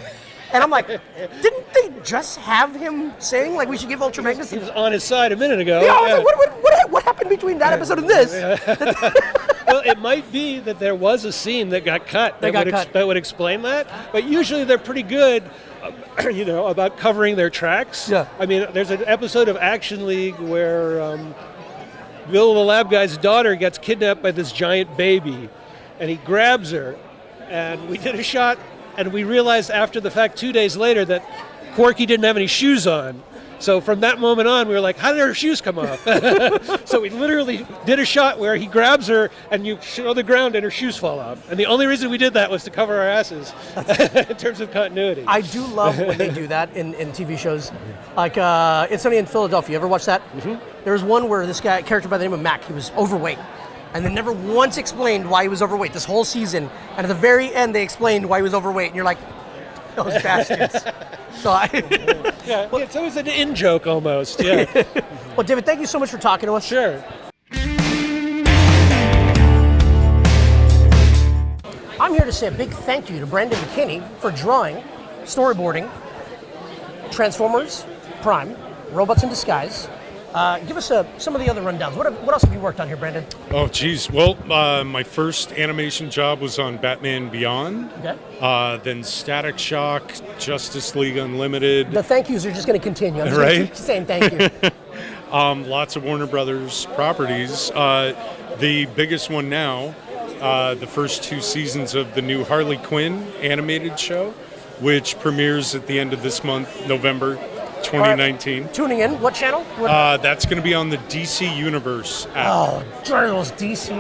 And I'm like, didn't they just have him saying like we should give Ultra Magnus? He was on his side a minute ago. Yeah, I was like, what happened between that episode and this? Well, it might be that there was a scene that got cut that would explain that. But usually they're pretty good, about covering their tracks. Yeah. I mean, there's an episode of Action League where Bill the Lab Guy's daughter gets kidnapped by this giant baby, and he grabs her, and we did a shot, and we realized after the fact 2 days later that Corky didn't have any shoes on. So from that moment on, we were like, how did her shoes come off? So we literally did a shot where he grabs her and you show the ground and her shoes fall off. And the only reason we did that was to cover our asses in terms of continuity. I do love when they do that in TV shows. Like It's Sunny in Philadelphia. You ever watch that? Mm-hmm. There was one where this character by the name of Mac, he was overweight. And they never once explained why he was overweight this whole season. And at the very end, they explained why he was overweight. And you're like, those bastards. So it's always an in-joke almost, yeah. Well, David, thank you so much for talking to us. Sure. I'm here to say a big thank you to Brandon McKinney for drawing, storyboarding, Transformers, Prime, Robots in Disguise. Give us some of the other rundowns. What else have you worked on here, Brandon? Oh, geez. Well, my first animation job was on Batman Beyond. Okay. Then Static Shock, Justice League Unlimited. The thank yous are just going to continue. I'm just Right? going to keep saying thank you. Lots of Warner Brothers properties. The biggest one now, the first 2 seasons of the new Harley Quinn animated show, which premieres at the end of this month, November 2019. Right. Tuning in. What channel? That's going to be on the DC Universe app. Oh, Journals DC.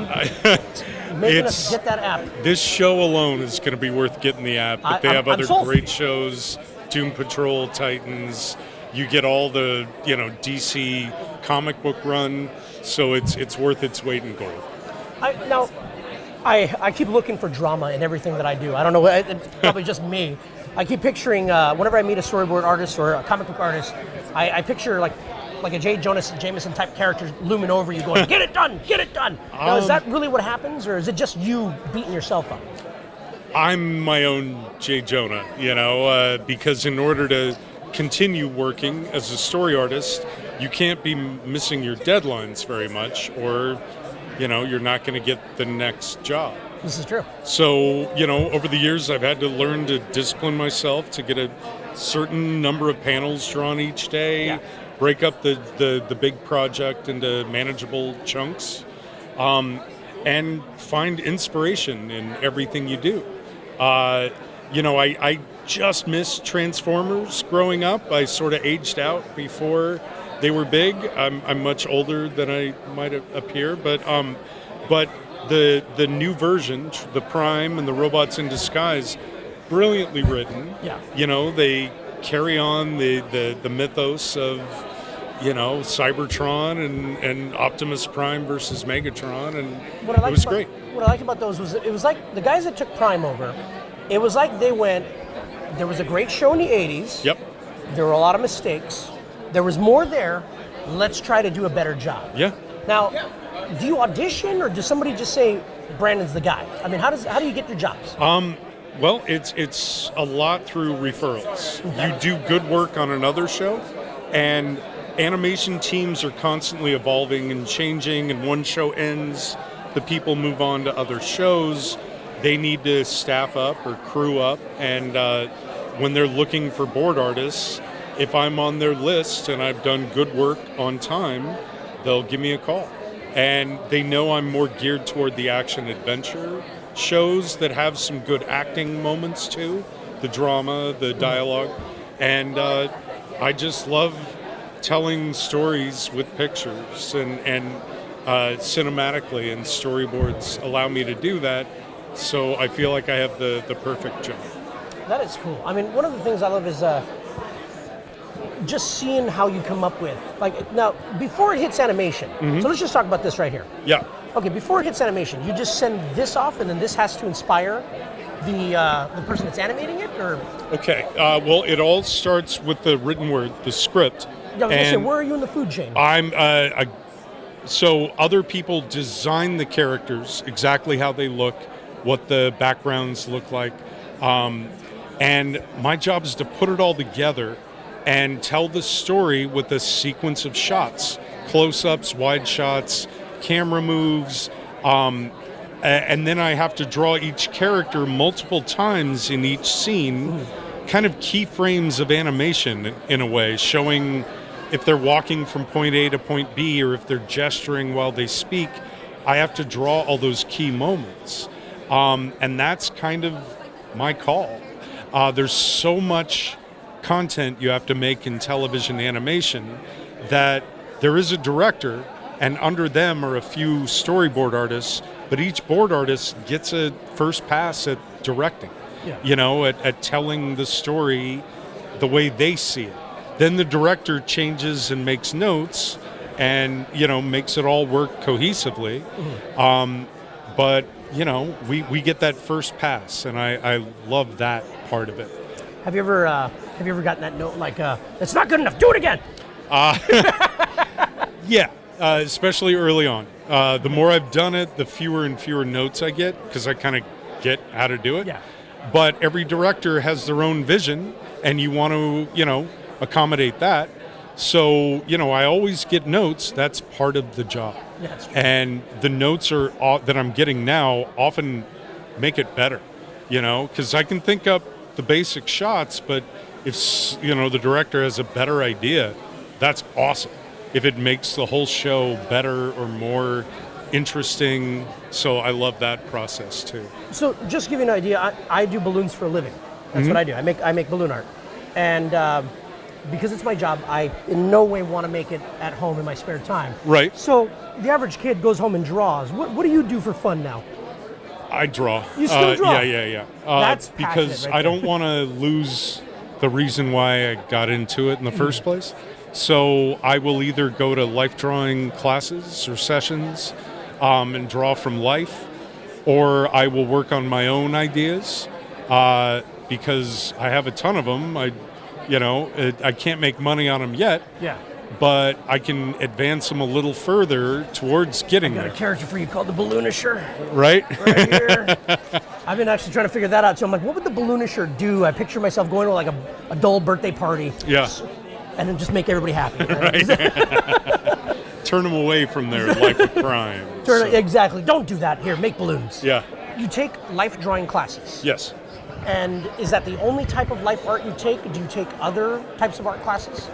Making us get that app. This show alone is going to be worth getting the app, but they have other great shows, Doom Patrol, Titans. You get all the, DC comic book run, so it's worth its weight in gold. I keep looking for drama in everything that I do. I don't know, it's probably just me. I keep picturing, whenever I meet a storyboard artist or a comic book artist, I picture like a J. Jonah Jameson type character looming over you going, get it done, get it done. Now, is that really what happens, or is it just you beating yourself up? I'm my own J. Jonah, because in order to continue working as a story artist, you can't be missing your deadlines very much, or, you're not going to get the next job. This is true. So, over the years, I've had to learn to discipline myself to get a certain number of panels drawn each day, break up the big project into manageable chunks, and find inspiration in everything you do. I just missed Transformers growing up. I sort of aged out before they were big. I'm much older than I might appear, but the new version, the Prime and the Robots in Disguise, brilliantly written. Yeah. They carry on the mythos of, Cybertron and Optimus Prime versus Megatron, and it was great. What I liked about those was it was like the guys that took Prime over, it was like they went, there was a great show in the 80s. Yep. There were a lot of mistakes. There was more there. Let's try to do a better job. Yeah. Now, do you audition, or does somebody just say Brandon's the guy? I mean, how do you get your jobs? Well, it's a lot through referrals. You do good work on another show, and animation teams are constantly evolving and changing, and one show ends, the people move on to other shows. They need to staff up or crew up, and when they're looking for board artists, if I'm on their list and I've done good work on time, they'll give me a call. And they know I'm more geared toward the action-adventure shows that have some good acting moments too, the drama, the dialogue. And I just love telling stories with pictures and cinematically, and storyboards allow me to do that. So I feel like I have the perfect job. That is cool. I mean, one of the things I love is just seeing how you come up with, like, now, before it hits animation, so let's just talk about this right here. Yeah. Okay, before it hits animation, you just send this off, and then this has to inspire the person that's animating it, or? Okay. Well, it all starts with the written word, the script. Yeah, I was gonna say, And where are you in the food chain? I'm so other people design the characters exactly how they look, what the backgrounds look like, and my job is to put it all together and tell the story with a sequence of shots, close-ups, wide shots, camera moves, and then I have to draw each character multiple times in each scene, kind of keyframes of animation in a way, showing if they're walking from point A to point B or if they're gesturing while they speak. I have to draw all those key moments. And that's kind of my call. There's so much content you have to make in television animation that there is a director, and under them are a few storyboard artists, but each board artist gets a first pass at directing, at telling the story the way they see it. Then the director changes and makes notes and, makes it all work cohesively. But, we get that first pass, and I love that part of it. Have you ever gotten that note like, it's not good enough, do it again? Yeah, especially early on. The more I've done it, the fewer and fewer notes I get, because I kind of get how to do it. Yeah. But every director has their own vision, and you want to, accommodate that. So, I always get notes. That's part of the job. Yeah, that's true. And the notes that I'm getting now often make it better, because I can think up the basic shots, but if, the director has a better idea, that's awesome. If it makes the whole show better or more interesting. So I love that process too. So just to give you an idea, I do balloons for a living. That's what I do. I make balloon art. And because it's my job, I in no way want to make it at home in my spare time. Right. So the average kid goes home and draws. What do you do for fun now? I draw. You still draw? Yeah. That's because passionate right I don't want to lose the reason why I got into it in the first place. So I will either go to life drawing classes or sessions and draw from life, or I will work on my own ideas because I have a ton of them. I can't make money on them yet. Yeah. But I can advance them a little further towards getting I got there. a character for you called the Balloonisher. Right? Right here. I've been actually trying to figure that out. So I'm like, what would the Balloonisher do? I picture myself going to like a dull birthday party. Yeah. And then just make everybody happy. Right? Turn them away from their life of crime. Exactly. Don't do that. Here, make balloons. Yeah. You take life drawing classes. Yes. And is that the only type of life art you take? Do you take other types of art classes?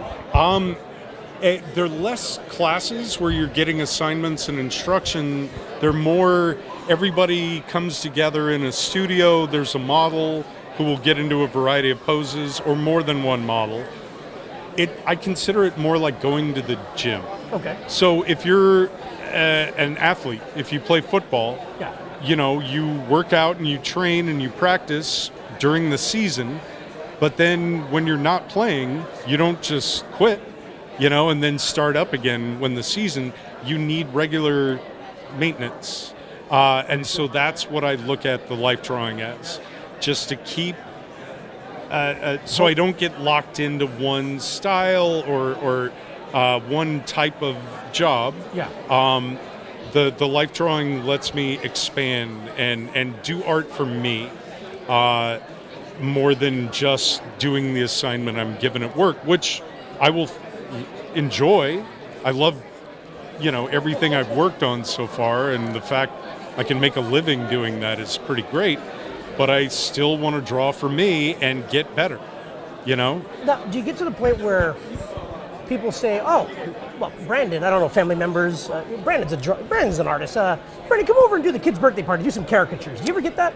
They're less classes where you're getting assignments and instruction. They're more, everybody comes together in a studio. There's a model who will get into a variety of poses, or more than one model. I consider it more like going to the gym. Okay. So if you're an athlete, if you play football, Yeah. you work out and you train and you practice during the season, but then when you're not playing, you don't just quit, and then start up again when the season, you need regular maintenance. And so that's what I look at the life drawing as, just to keep, so I don't get locked into one style or one type of job. Yeah. The life drawing lets me expand and do art for me more than just doing the assignment I'm given at work, which I will enjoy. I love, everything I've worked on so far, and the fact I can make a living doing that is pretty great, but I still want to draw for me and get better, Now, do you get to the point where people say, oh, well, Brandon, I don't know, family members, Brandon's an artist. Brandon, come over and do the kid's birthday party, do some caricatures. Do you ever get that?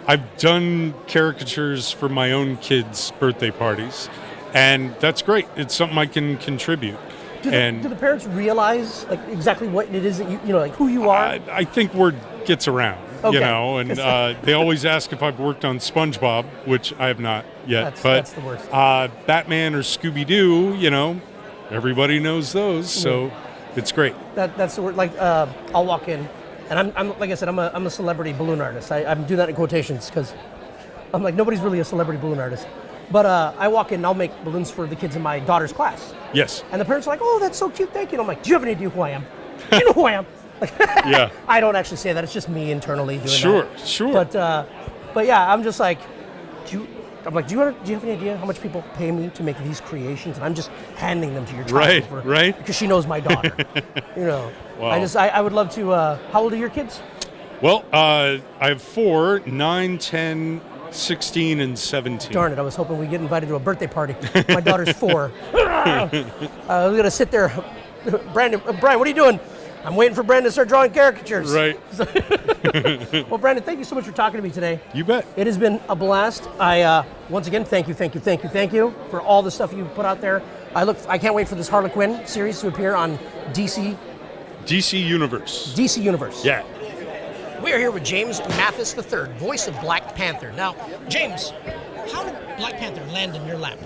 I've done caricatures for my own kids' birthday parties, and that's great. It's something I can contribute. Do the parents realize like exactly what it is that like who you are? I think word gets around, Okay. and they always ask if I've worked on SpongeBob, which I have not yet. That's the worst. Batman or Scooby-Doo, everybody knows those, so it's great. That's the word. Like I'll walk in And I'm like I said, I'm a celebrity balloon artist. I'm doing that in quotations because I'm like, nobody's really a celebrity balloon artist. But I walk in and I'll make balloons for the kids in my daughter's class. Yes. And the parents are like, oh, that's so cute, thank you. And I'm like, do you have any idea who I am? Do you know who I am? Yeah. I don't actually say that. It's just me internally doing that. Sure. But yeah, I'm just like, do you have any idea how much people pay me to make these creations? And I'm just handing them to your child. Right. Because she knows my daughter. You know. Wow. I would love to. How old are your kids? Well, I have 4, 9, 10, 16, and 17. Darn it! I was hoping we'd get invited to a birthday party. My daughter's 4. We're gonna sit there. Brian, what are you doing? I'm waiting for Brandon to start drawing caricatures. Right. Well, Brandon, thank you so much for talking to me today. You bet. It has been a blast. Once again, thank you for all the stuff you put out there. I can't wait for this Harley Quinn series to appear on DC Universe. DC Universe. Yeah. We are here with James Mathis III, voice of Black Panther. Now, James, how did Black Panther land in your lap?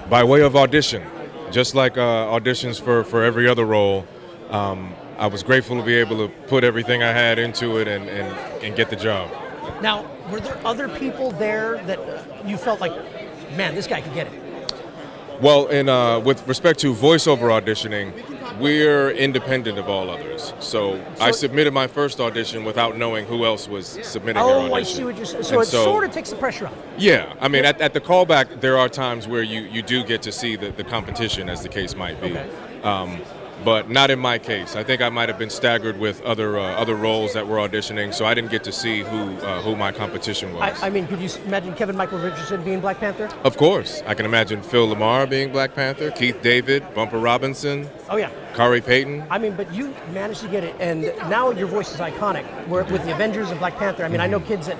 By way of audition, just like auditions for every other role. I was grateful to be able to put everything I had into it and get the job. Now, were there other people there that you felt like, man, this guy could get it? Well, with respect to voiceover auditioning, we're independent of all others. So I submitted my first audition without knowing who else was submitting their audition. Oh, I see what you're saying. So it sort of takes the pressure off. Yeah, I mean, at the callback, there are times where you do get to see the competition, as the case might be. Okay. But not in my case. I think I might have been staggered with other roles that were auditioning, so I didn't get to see who my competition was. I mean, could you imagine Kevin Michael Richardson being Black Panther? Of course. I can imagine Phil Lamar being Black Panther, Keith David, Bumper Robinson, Oh, yeah. Kari Payton. I mean, but you managed to get it, and now your voice is iconic. With the Avengers and Black Panther, I mean, I know kids that,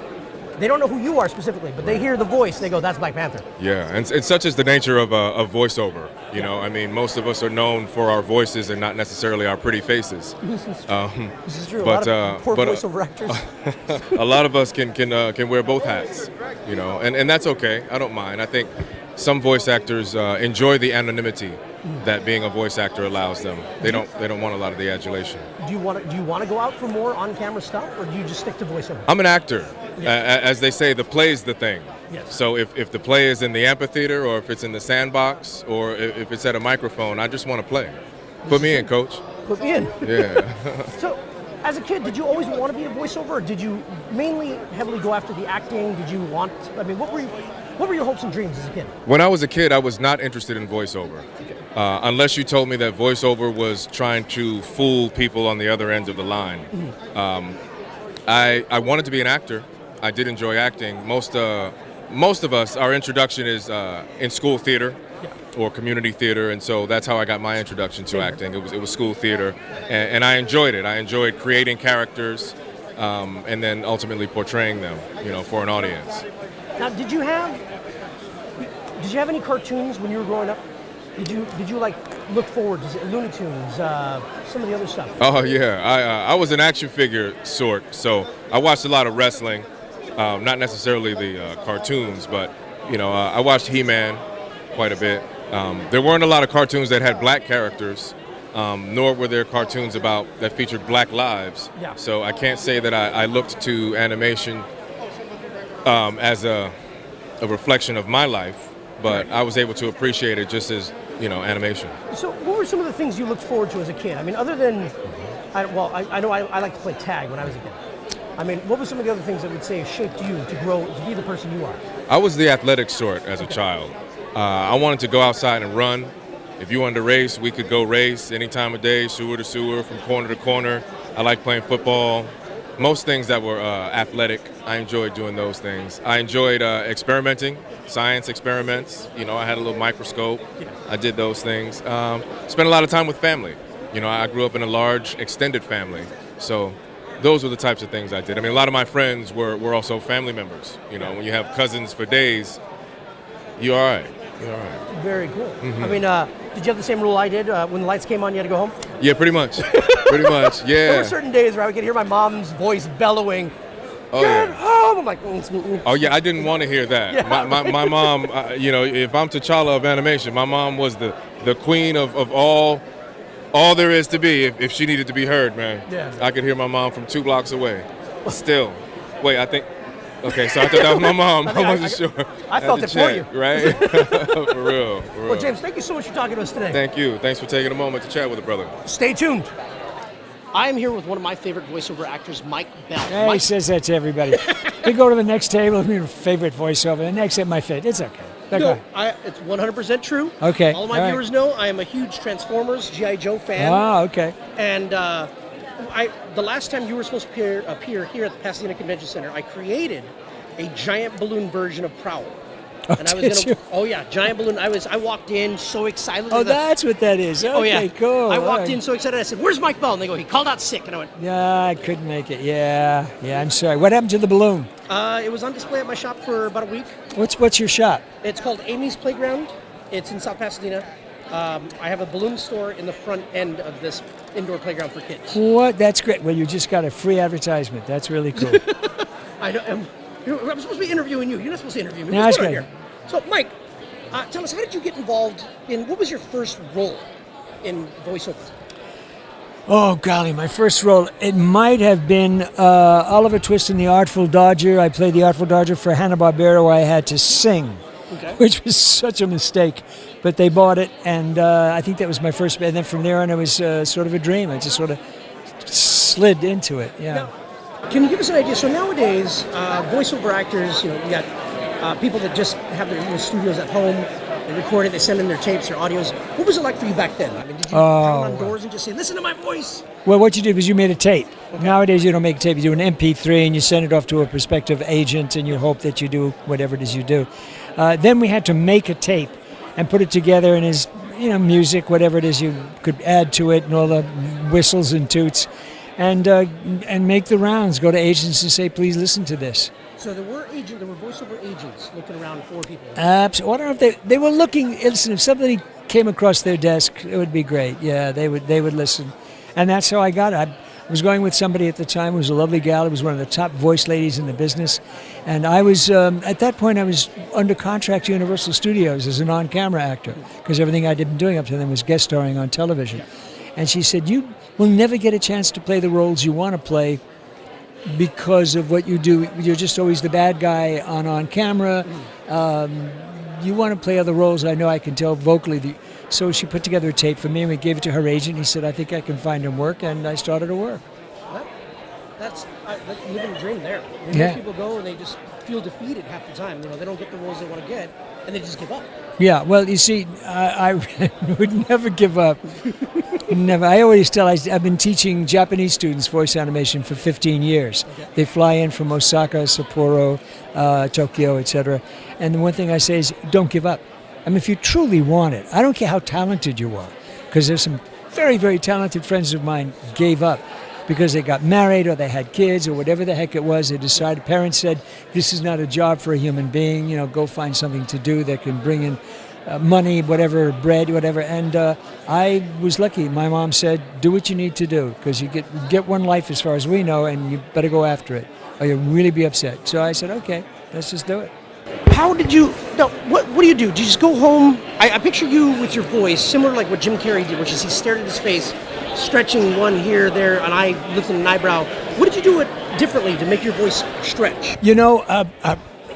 they don't know who you are specifically, but they hear the voice, they go, that's Black Panther. Yeah, and such is the nature of voiceover. You know, I mean, most of us are known for our voices and not necessarily our pretty faces. This is true. But, a lot of poor but, voiceover actors. A lot of us can wear both hats, you know, and that's okay. I don't mind. I think some voice actors enjoy the anonymity that being a voice actor allows them. They don't want a lot of the adulation. Do you want to go out for more on-camera stuff, or do you just stick to voiceover? I'm an actor. As they say, the play's the thing. Yes. So if the play is in the amphitheater, or if it's in the sandbox, or if it's at a microphone, I just want to play. Put me in, coach. Put me in. Yeah. So, as a kid, did you always want to be a voiceover, or did you mainly heavily go after the acting? Did you want? I mean, what were your hopes and dreams as a kid? When I was a kid, I was not interested in voiceover. Unless you told me that voiceover was trying to fool people on the other end of the line. I wanted to be an actor. I did enjoy acting. Most of us, our introduction is in school theater or community theater, and so that's how I got my introduction to acting. It was school theater, and I enjoyed it. I enjoyed creating characters and then ultimately portraying them, you know, for an audience. Now, did you have any cartoons when you were growing up? Did you like look forward to Looney Tunes, some of the other stuff? Oh yeah, I was an action figure sort, so I watched a lot of wrestling, not necessarily the cartoons, but you know, I watched He-Man quite a bit. There weren't a lot of cartoons that had black characters, nor were there cartoons that featured black lives. Yeah. So I can't say that I looked to animation as a reflection of my life, but I was able to appreciate it just as, you know, animation. So what were some of the things you looked forward to as a kid? I mean, other than, I know I liked to play tag when I was a kid. I mean, what were some of the other things that would say shaped you to grow, to be the person you are? I was the athletic sort as a child. I wanted to go outside and run. If you wanted to race, we could go race any time of day, sewer to sewer, from corner to corner. I liked playing football. Most things that were athletic, I enjoyed doing those things. I enjoyed experimenting, science experiments. You know, I had a little microscope. I did those things. Spent a lot of time with family. You know, I grew up in a large, extended family. So those were the types of things I did. I mean, a lot of my friends were also family members. You know, when you have cousins for days, you're all right. You're all right. Very cool. Mm-hmm. I mean, did you have the same rule I did? When the lights came on, you had to go home? Yeah, pretty much. Pretty much, yeah. There were certain days where I could hear my mom's voice bellowing, "Get home!" I'm like, oh yeah, I didn't want to hear that. Yeah. My mom, you know, if I'm T'Challa of animation, my mom was the queen of all all there is to be if she needed to be heard, man. Yeah. I could hear my mom from 2 blocks away. Still. Wait, I think. Okay, so I thought that was my mom. I wasn't sure. I felt it for you. Right? For real. Well, James, thank you so much for talking to us today. Thank you. Thanks for taking a moment to chat with a brother. Stay tuned. I am here with one of my favorite voiceover actors, Mike Bell. He Mike, says that to everybody. We go to the next table, your favorite voiceover, the next at my favorite. It's okay. no, it's 100% true. Okay, All of my all right. viewers know I am a huge Transformers, G.I. Joe fan. Ah, okay. And the last time you were supposed to appear here at the Pasadena Convention Center, I created a giant balloon version of Prowl. And I was did you? Oh yeah, giant balloon. I walked in so excited. Oh, that's what that is. Okay, Oh yeah, cool. I All walked right. in so excited. I said, "Where's Mike Bell?" And they go, "He called out sick." And I went, Yeah, I couldn't make it. Yeah, I'm sorry. What happened to the balloon? "It was on display at my shop for about a week. What's your shop? It's called Amy's Playground. It's in South Pasadena. I have a balloon store in the front end of this indoor playground for kids." What? That's great. Well, you just got a free advertisement. That's really cool. I know. I'm supposed to be interviewing you. You're not supposed to interview me. No, What's that's going on here? So, Mike, tell us, how did you get involved in? What was your first role in voiceover? Oh, golly, my first role. It might have been Oliver Twist in The Artful Dodger. I played the Artful Dodger for Hanna-Barbera, where I had to sing, which was such a mistake. But they bought it, and I think that was my first. And then from there on, it was sort of a dream. I just sort of slid into it. Yeah. Now, can you give us an idea? So nowadays, voiceover actors, you got people that just have their little studios at home. They record it. They send in their tapes, their audios. What was it like for you back then? I mean, did you pound on doors and just say, "Listen to my voice"? Well, what you did was you made a tape. Nowadays, you don't make a tape. You do an MP3 and you send it off to a prospective agent, and you hope that you do whatever it is you do. Then we had to make a tape and put it together in his, music, whatever it is you could add to it, and all the whistles and toots, and make the rounds. Go to agents and say, "Please listen to this." So there were voiceover agents looking around for people. Absolutely. I don't know if they were looking. Listen, if somebody came across their desk, it would be great. Yeah, they would listen, and that's how I got it. I was going with somebody at the time who was a lovely gal. Who was one of the top voice ladies in the business, and I was at that point I was under contract to Universal Studios as an on-camera actor because everything I'd been doing up to then was guest starring on television. And she said, "You will never get a chance to play the roles you want to play because of what you do. You're just always the bad guy on camera. You want to play other roles. I know I can tell vocally." So she put together a tape for me, and we gave it to her agent. He said, "I think I can find him work," and I started to work. That's living the dream there. Yeah. Most people go and they just feel defeated half the time. They don't get the roles they want to get, and they just give up. Yeah, well, you see, I would never give up. Never. I always tell, I've been teaching Japanese students voice animation for 15 years. Okay. They fly in from Osaka, Sapporo, Tokyo, etc. And the one thing I say is, don't give up. I mean, if you truly want it, I don't care how talented you are, because there's some very, very talented friends of mine gave up because they got married or they had kids or whatever the heck it was. They decided, parents said, this is not a job for a human being, go find something to do that can bring in money, whatever, bread, whatever. And I was lucky. My mom said, do what you need to do, because you get one life as far as we know, and you better go after it or you'll really be upset. So I said, okay, let's just do it. How did you? No, what do you do? Do you just go home? I picture you with your voice, similar like what Jim Carrey did, which is he stared at his face, stretching one here, there, an eye, lifting an eyebrow. What did you do it differently to make your voice stretch?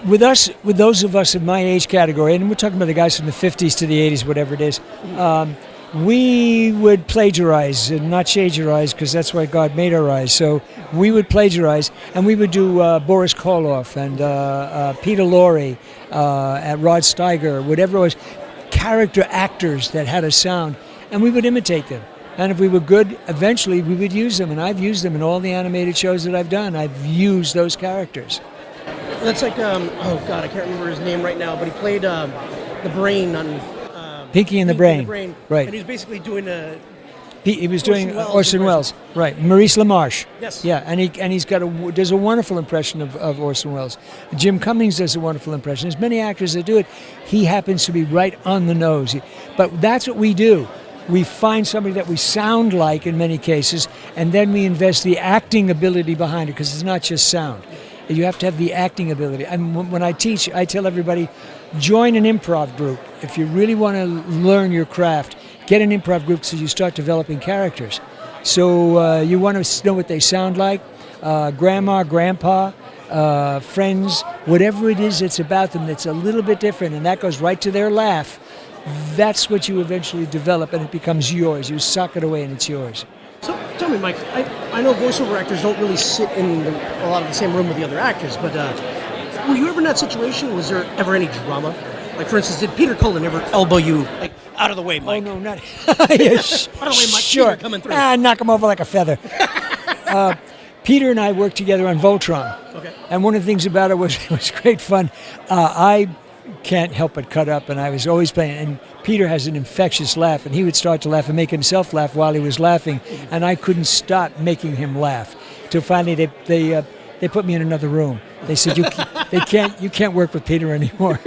With those of us in my age category, and we're talking about the guys from the 50s to the 80s, whatever it is, we would plagiarize and not shade your eyes, because that's why God made our eyes. So we would plagiarize, and we would do Boris Karloff and Peter Lorre and Rod Steiger, whatever it was, character actors that had a sound, and we would imitate them. And if we were good, eventually we would use them, and I've used them in all the animated shows that I've done. I've used those characters. That's like, oh God, I can't remember his name right now, but he played the Brain on... Pinky and the Brain. Right. And he was basically doing he was doing Orson Welles. Right. Maurice LaMarche. Yes. Yeah, and he's got does a wonderful impression of Orson Welles. Jim Cummings does a wonderful impression. There's many actors that do it. He happens to be right on the nose. But that's what we do. We find somebody that we sound like in many cases, and then we invest the acting ability behind it, because it's not just sound. You have to have the acting ability. And when I teach, I tell everybody, join an improv group. If you really want to learn your craft, get an improv group so you start developing characters. So you want to know what they sound like, grandma, grandpa, friends, whatever it is that's about them that's a little bit different, and that goes right to their laugh. That's what you eventually develop, and it becomes yours. You sock it away, and it's yours. So tell me, Mike, I know voiceover actors don't really sit in a lot of the same room with the other actors, but were you ever in that situation? Was there ever any drama? Like, for instance, did Peter Cullen ever elbow you, like, out of the way, Mike? Oh, no, not... Out of the way, Mike. Sure. Peter coming through. Knock him over like a feather. Peter and I worked together on Voltron. Okay. And one of the things about it was great fun. I can't help but cut up, and I was always playing. And Peter has an infectious laugh, and he would start to laugh and make himself laugh while he was laughing, and I couldn't stop making him laugh. Till finally they put me in another room. They said you can't work with Peter anymore,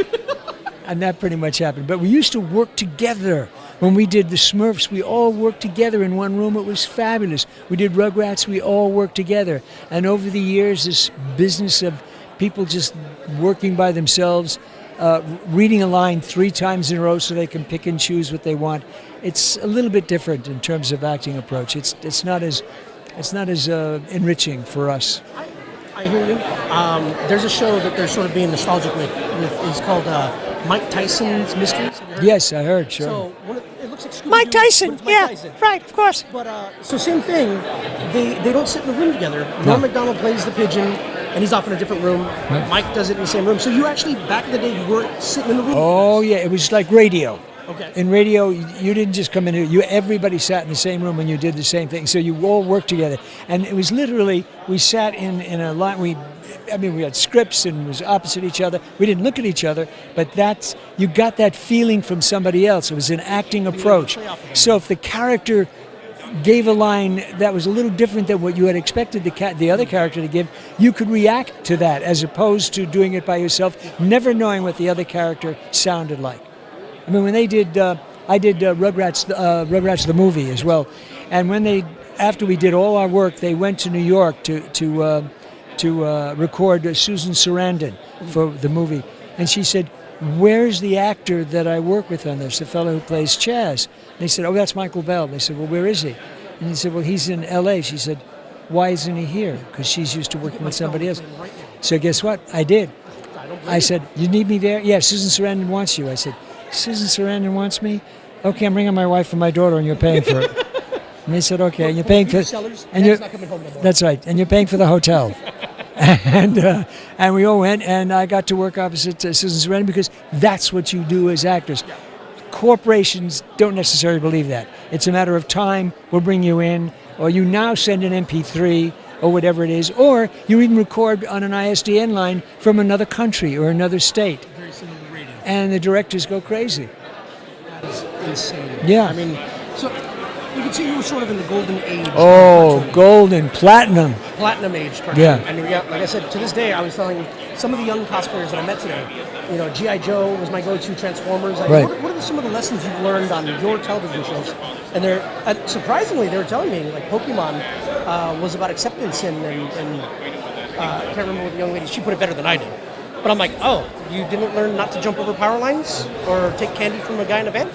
and that pretty much happened. But we used to work together. When we did the Smurfs, we all worked together in one room. It was fabulous. We did Rugrats, we all worked together. And over the years, this business of people just working by themselves, reading a line 3 times in a row so they can pick and choose what they want, it's a little bit different in terms of acting approach. It's not as enriching for us. I hear you. There's a show that they're sort of being nostalgic with. It's called Mike Tyson's Mysteries. Have you heard? Yes, I heard, sure. So it looks like Scooby-Doo, Mike but Tyson, it's Mike yeah, Tyson. right, of course. But so same thing. They don't sit in the room together. Norm Macdonald plays the pigeon, and he's off in a different room. Right. Mike does it in the same room. So you actually, back in the day, you weren't sitting in the room. Oh yeah, it was like radio. Okay. In radio, you didn't just come in here. Everybody sat in the same room and you did the same thing. So you all worked together, and it was literally we sat in a line. We had scripts and it was opposite each other. We didn't look at each other, but you got that feeling from somebody else. It was an acting approach. So if the character gave a line that was a little different than what you had expected the other character to give, you could react to that as opposed to doing it by yourself, never knowing what the other character sounded like. I mean, when they did, I did Rugrats the movie as well, and after we did all our work, they went to New York to record Susan Sarandon for the movie, and she said, "Where's the actor that I work with on this? The fellow who plays Chaz?" And they said, "Oh, that's Michael Bell." They said, "Well, where is he?" And he said, "Well, he's in L.A." She said, "Why isn't he here?" Because she's used to working with somebody else. So guess what? I did. I said, "You need me there?" "Yeah, Susan Sarandon wants you." I said, "Susan Sarandon wants me? Okay, I'm bringing my wife and my daughter, and you're paying for it." And they said, "Okay, and you're paying for and you're not coming home no more. That's right, and you're paying for the hotel." and we all went, and I got to work opposite Susan Sarandon because that's what you do as actors. Yeah. Corporations don't necessarily believe that. It's a matter of time. We'll bring you in, or you now send an MP3 or whatever it is, or you even record on an ISDN line from another country or another state. Very similar to radio. And the directors go crazy. That is insane. Yeah. I mean, so you can see you were sort of in the golden age. Oh, golden, platinum. Platinum age cartoon. Yeah. And like I said, to this day, I was telling some of the young cosplayers that I met today, G.I. Joe was my go-to, Transformers. Right. What are some of the lessons you've learned on your television shows? And surprisingly, they were telling me, like Pokemon was about acceptance and I can't remember what the young lady, she put it better than I did. But I'm like, oh, you didn't learn not to jump over power lines or take candy from a guy in a bed?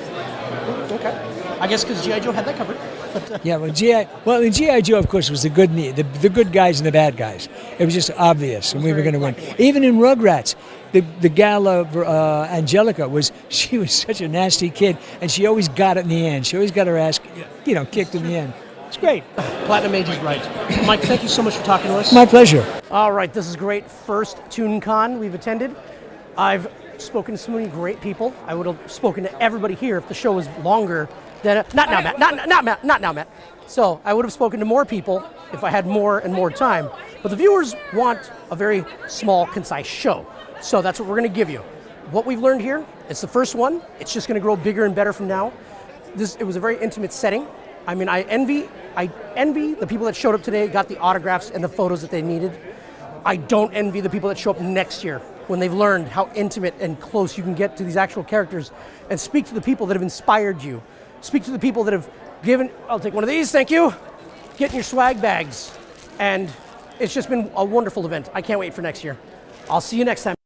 Okay. I guess because G.I. Joe had that covered. But, Yeah, in G.I. Joe, of course, was the good guys and the bad guys. It was just obvious, and we were going to win. Even in Rugrats, the gal Angelica she was such a nasty kid, and she always got it in the end. She always got her ass, kicked in the end. It's great. Platinum Age is right. Mike, thank you so much for talking to us. My pleasure. All right, this is great. First Tooncon we've attended. I've spoken to so many great people. I would have spoken to everybody here if the show was longer than not now, Matt. Not now, Matt. So I would have spoken to more people if I had more and more time. But the viewers want a very small, concise show. So that's what we're going to give you. What we've learned here, it's the first one. It's just going to grow bigger and better from now. It was a very intimate setting. I mean, I envy the people that showed up today, got the autographs and the photos that they needed. I don't envy the people that show up next year when they've learned how intimate and close you can get to these actual characters and speak to the people that have inspired you. Speak to the people that have given, I'll take one of these, thank you. Get in your swag bags. And it's just been a wonderful event. I can't wait for next year. I'll see you next time.